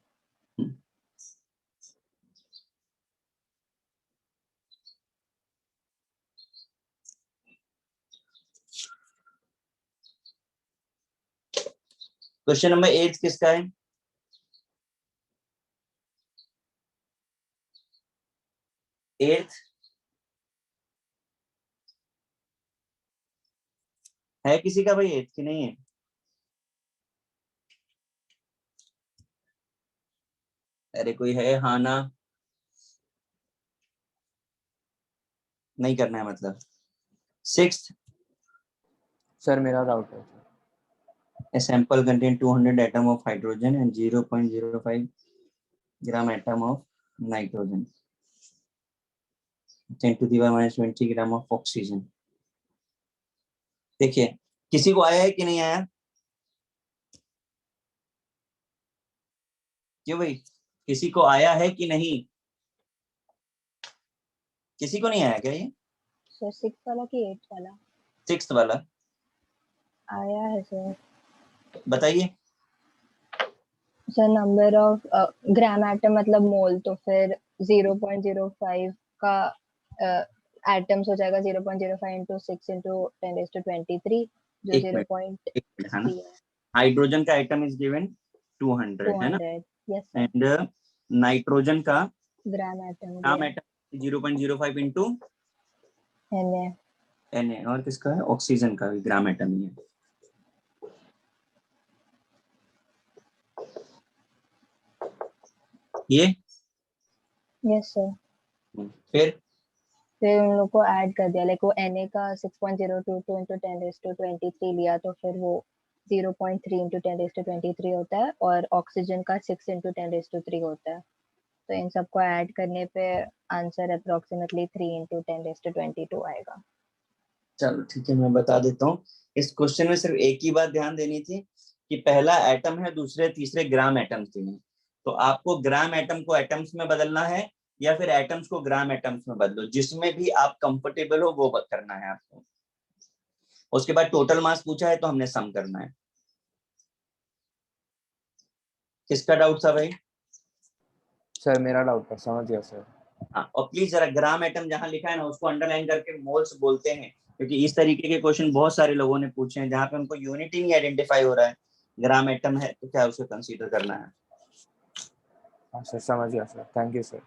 क्वेश्चन नंबर 8 किसका है? एट्थ है किसी का भाई? 8 की नहीं है? अरे कोई है? हाँ ना? नहीं करना है मतलब। 6th, सर मेरा डाउट है। a sample contain 200 atom of hydrogen and 0.05 gram atom of nitrogen, 10 to the power minus 20 gram of oxygen। देखिए किसी को आया है कि नहीं आया? क्यों भाई, किसी को आया है कि नहीं? किसी को नहीं आया क्या ये? सर 6 वाला कि 8 वाला? 6th वाला आया है सर। बताइए। Sir number of gram atom मतलब मोल, तो फिर 0.05 का एटम्स हो जाएगा 0.05 into 6 into 10⁻23 जो 0.3 है। हाइड्रोजन का एटम इज गिवन 200 है ना? Yes sir. एंड नाइट्रोजन का ग्राम एटम 0.05 into Na, और किसका है? ऑक्सीजन का भी ग्राम एटम ही है। ये यस सर। फिर उन लोग को ऐड कर दिया, लाइक वो Na का 6.022 into 10⁻23 लिया, तो फिर वो 0.3 into 10⁻23 होता है, और ऑक्सीजन का 6 into 10⁻3 होता है। तो इन सबको ऐड करने पे आंसर अप्रोक्सीमेटली 3 into 10⁻22 आएगा। चलो ठीक है, मैं बता देता हूँ। इस क्वेश्चन में सिर्फ एक ही बात ध्यान देनी थी कि पहला एटम है, दूसरे तीसरे ग्राम एटम्स दिए हैं। तो आपको ग्राम एटम को एटम्स में बदलना है या फिर एटम्स को ग्राम एटम्स में बदलो, जिसमें भी आप कंफर्टेबल हो वो करना है आपको। उसके बाद टोटल मास पूछा है तो हमने सम करना है। किसका डाउट था भाई? सर मेरा डाउट था, समझ गया सर। हाँ, और प्लीज जरा ग्राम एटम जहां लिखा है ना उसको अंडरलाइन करके मोल्स बोलते हैं, क्योंकि इस तरीके के क्वेश्चन बहुत सारे लोगों ने पूछे हैं जहां पे उनको यूनिट ही नहीं आइडेंटिफाई हो रहा है। ग्राम एटम है तो क्या उसे कंसीडर करना है? हाँ सर, समझ गया सर, थैंक यू सर।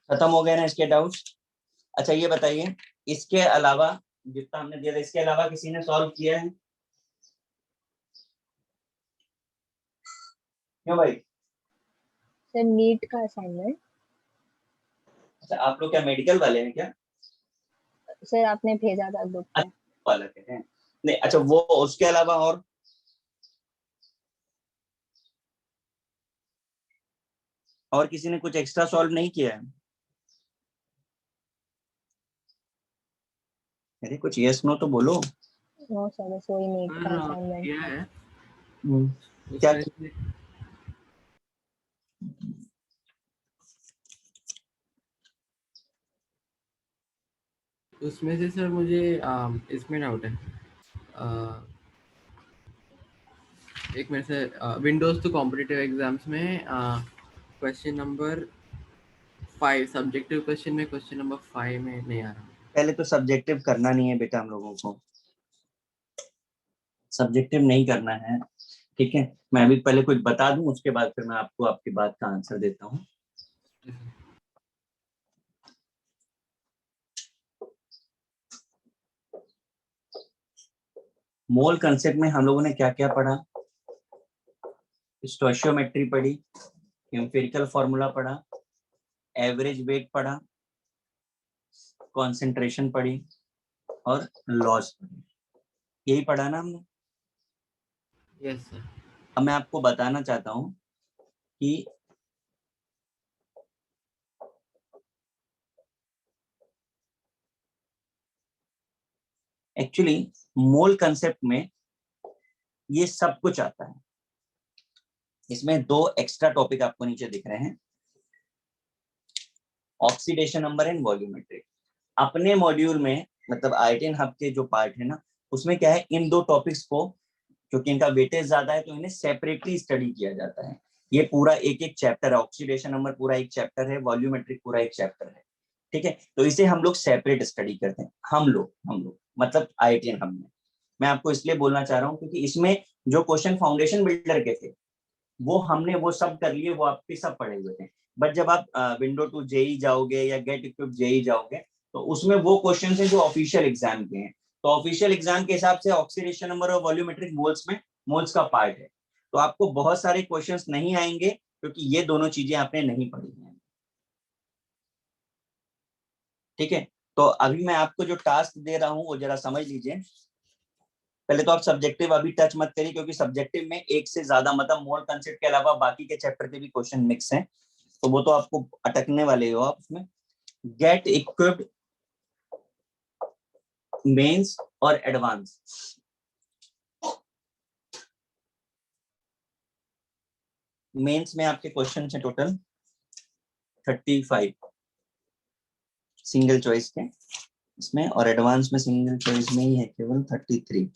खत्म हो गए ना इसके डाउट्स? अच्छा ये बताइए, इसके अलावा जितना हमने दिया था, इसके अलावा किसी ने सॉल्व किया है? क्यों भाई? सर नीट का असाइनमेंट। अच्छा, आप लोग क्या मेडिकल वाले हैं क्या? सर आपने भेजा था ग्रुप पे। वाला है नहीं, अच्छा वो उसके अलावा और किसी ने कुछ एक्स्ट्रा सॉल्व नहीं किया है? अरे कुछ यस नो तो बोलो। नो सर, बस वही नीट का असाइनमेंट किया है क्या? उसमें उसमें से सर मुझे इसमें डाउट है। एक मिनट से विंडोज टू कॉम्पिटिटिव एग्जाम्स में क्वेश्चन नंबर 5 सब्जेक्टिव क्वेश्चन में क्वेश्चन नंबर 5 में नहीं आ रहा। पहले तो सब्जेक्टिव करना नहीं है बेटा, हम लोगों को सब्जेक्टिव नहीं करना है, ठीक है। मैं अभी पहले कुछ बता दूं, उसके बाद फिर मैं आपको आपकी बात का आंसर देता हूँ। मोल कंसेप्ट में हम लोगों ने क्या क्या पढ़ा? स्टोइशियोमेट्री पढ़ी, एम्पिरिकल फॉर्मूला पढ़ा, एवरेज वेट पढ़ा, कंसंट्रेशन पढ़ी और लॉस पढ़ी। यही पढ़ा ना हमने? Yes sir. अब मैं आपको बताना चाहता हूँ कि एक्चुअली मोल कंसेप्ट में ये सब कुछ आता है। इसमें दो एक्स्ट्रा टॉपिक आपको नीचे दिख रहे हैं, ऑक्सीडेशन नंबर एंड वॉल्यूमेट्री। अपने मॉड्यूल में मतलब IITN हब के जो पार्ट है ना, उसमें क्या है, इन दो टॉपिक्स को क्योंकि इनका वेटेज ज्यादा है तो इन्हें सेपरेटली स्टडी किया जाता है। ये पूरा एक एक चैप्टर है, ऑक्सीडेशन नंबर पूरा एक चैप्टर है, वॉल्यूमेट्रिक पूरा एक चैप्टर है, ठीक है। तो इसे हम लोग सेपरेट स्टडी करते हैं, हम लोग मतलब IITN हब में। मैं आपको इसलिए बोलना चाह रहा हूँ क्योंकि इसमें जो क्वेश्चन फाउंडेशन बिल्डर के थे वो हमने वो सब कर लिए, वो आपके सब पढ़े हुए थे। बट जब आप विंडो टू जेई जाओगे या गेट इक्विप्ड जेई जाओगे तो उसमें वो क्वेश्चन है जो ऑफिशियल एग्जाम के हैं। तो ऑफिशियल एग्जाम के हिसाब से ऑक्सीडेशन नंबर और वॉल्यूमेट्रिक मोल्स में मोल्स का पार्ट है, तो आपको बहुत सारे क्वेश्चंस नहीं आएंगे क्योंकि ये दोनों चीजें आपने नहीं पढ़ी हैं, ठीक है। तो अभी मैं आपको जो टास्क दे रहा हूँ वो जरा समझ लीजिए। पहले तो आप सब्जेक्टिव अभी टच मत करिए क्योंकि सब्जेक्टिव में एक से ज्यादा मतलब मोल कंसेप्ट के अलावा बाकी के चैप्टर के भी क्वेश्चन मिक्स हैं, तो वो तो आपको अटकने वाले हो आप उसमें। गेट इक्विप्ड मेंस और एडवांस, मेंस में आपके क्वेश्चन है टोटल 35 सिंगल चॉइस के इसमें, और एडवांस में सिंगल चॉइस में ही है केवल 33।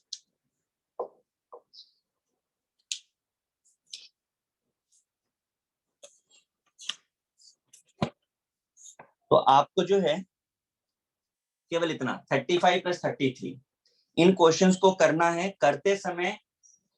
तो आपको जो है केवल इतना 35 + 33 इन क्वेश्चंस को करना है। करते समय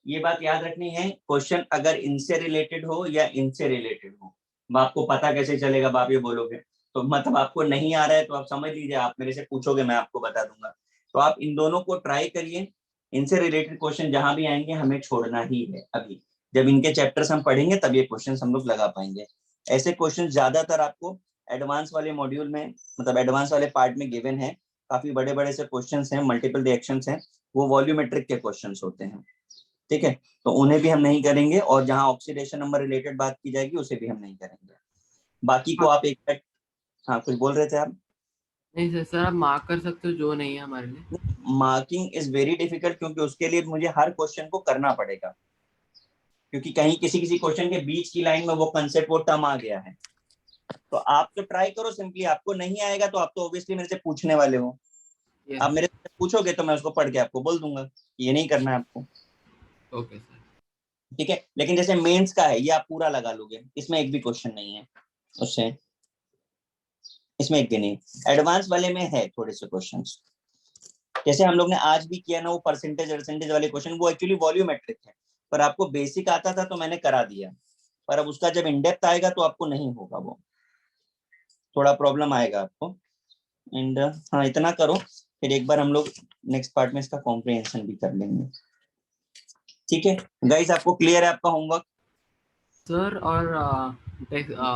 ये बात याद रखनी है, क्वेश्चन अगर इनसे रिलेटेड हो या इनसे रिलेटेड हो, आपको पता कैसे चलेगा? आप ये बोलोगे तो मतलब आपको नहीं आ रहा है तो आप समझ लीजिए, आप मेरे से पूछोगे मैं आपको बता दूंगा। तो आप इन दोनों को ट्राई करिए, इनसे रिलेटेड क्वेश्चन जहां भी आएंगे हमें छोड़ना ही है। अभी जब इनके चैप्टर्स हम पढ़ेंगे तब ये क्वेश्चन हम लोग लगा पाएंगे। ऐसे क्वेश्चन ज्यादातर आपको एडवांस वाले मॉड्यूल में मतलब एडवांस वाले पार्ट में गिवन है। काफी बड़े बड़े से क्वेश्चन हैं, मल्टीपल रिएक्शंस हैं, वो वॉल्यूमेट्रिक के क्वेश्चन होते हैं, ठीक है। तो उन्हें भी हम नहीं करेंगे और जहां ऑक्सीडेशन नंबर रिलेटेड बात की जाएगी उसे भी हम नहीं करेंगे। बाकी को आप एक हाँ कुछ बोल रहे थे आप? नहीं सर आप मार्क कर सकते हो जो नहीं है हमारे लिए। मार्किंग इज वेरी डिफिकल्ट क्योंकि उसके लिए मुझे हर क्वेश्चन को करना पड़ेगा, क्योंकि कहीं किसी किसी क्वेश्चन के बीच की लाइन में वो कंसेप्ट वो टर्म आ गया है। तो आप तो ट्राई करो सिंपली, आपको नहीं आएगा तो आप तो ऑब्वियसली मेरे से पूछने वाले हो। आप मेरे से पूछोगे तो मैं उसको पढ़ के आपको बोल दूंगा कि ये नहीं करना है आपको। ओके सर, ठीक है। लेकिन जैसे मेंस का है ये आप पूरा लगा लोगे, इसमें एक भी क्वेश्चन नहीं है उससे, इसमें एक भी नहीं। एडवांस वाले में है थोड़े से क्वेश्चंस, जैसे हम लोग ने आज भी किया ना वो परसेंटेज वाले क्वेश्चन, वो एक्चुअली वॉल्यूमेट्रिक है, पर आपको बेसिक आता था तो मैंने करा दिया, पर अब उसका जब इन डेप्थ आएगा तो आपको नहीं होगा, वो थोड़ा प्रॉब्लम आएगा आपको। एंड हाँ इतना करो फिर एक बार हम लोग नेक्स्ट पार्ट में इसका कॉम्प्रिहेंशन भी कर लेंगे। ठीक है गाइस, आपको क्लियर है आपका होमवर्क? सर और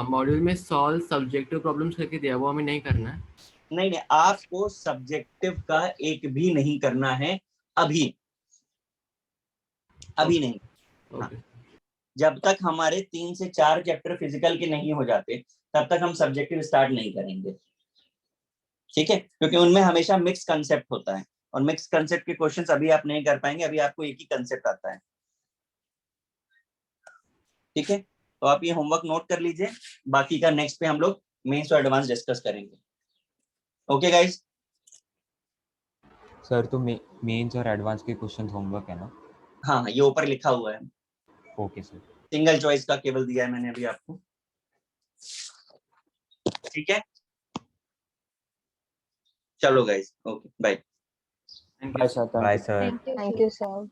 मॉड्यूल में सॉल्व सब्जेक्टिव प्रॉब्लम्स करके दिया, वो हमें नहीं करना है? नहीं नहीं, आपको सब्जेक्टिव का एक भी नहीं करना है अभी, अभी नहीं। हाँ, जब तक हमारे 3 से 4 चैप्टर फिजिकल के नहीं हो जाते तब तक हम सब्जेक्टिव स्टार्ट नहीं करेंगे। ठीक है, क्योंकि उनमें हमेशा मिक्स कंसेप्ट होता है और मिक्स कंसेप्ट के क्वेश्चंस अभी आप नहीं कर पाएंगे, अभी आपको एक ही कंसेप्ट आता है। ठीक है, तो आप ये होमवर्क नोट कर लीजिए, बाकी का नेक्स्ट पे हम लोग मेंस और एडवांस डिस्कस करेंगे। Okay guys? सर तो मेंस और एडवांस के क्वेश्चन होमवर्क है ना? हाँ, ये ऊपर लिखा हुआ है। Okay sir. सिंगल चॉइस का केवल दिया है मैंने अभी आपको। ठीक है, चलो guys, okay bye. Bye sir. Bye sir. Thank you sir.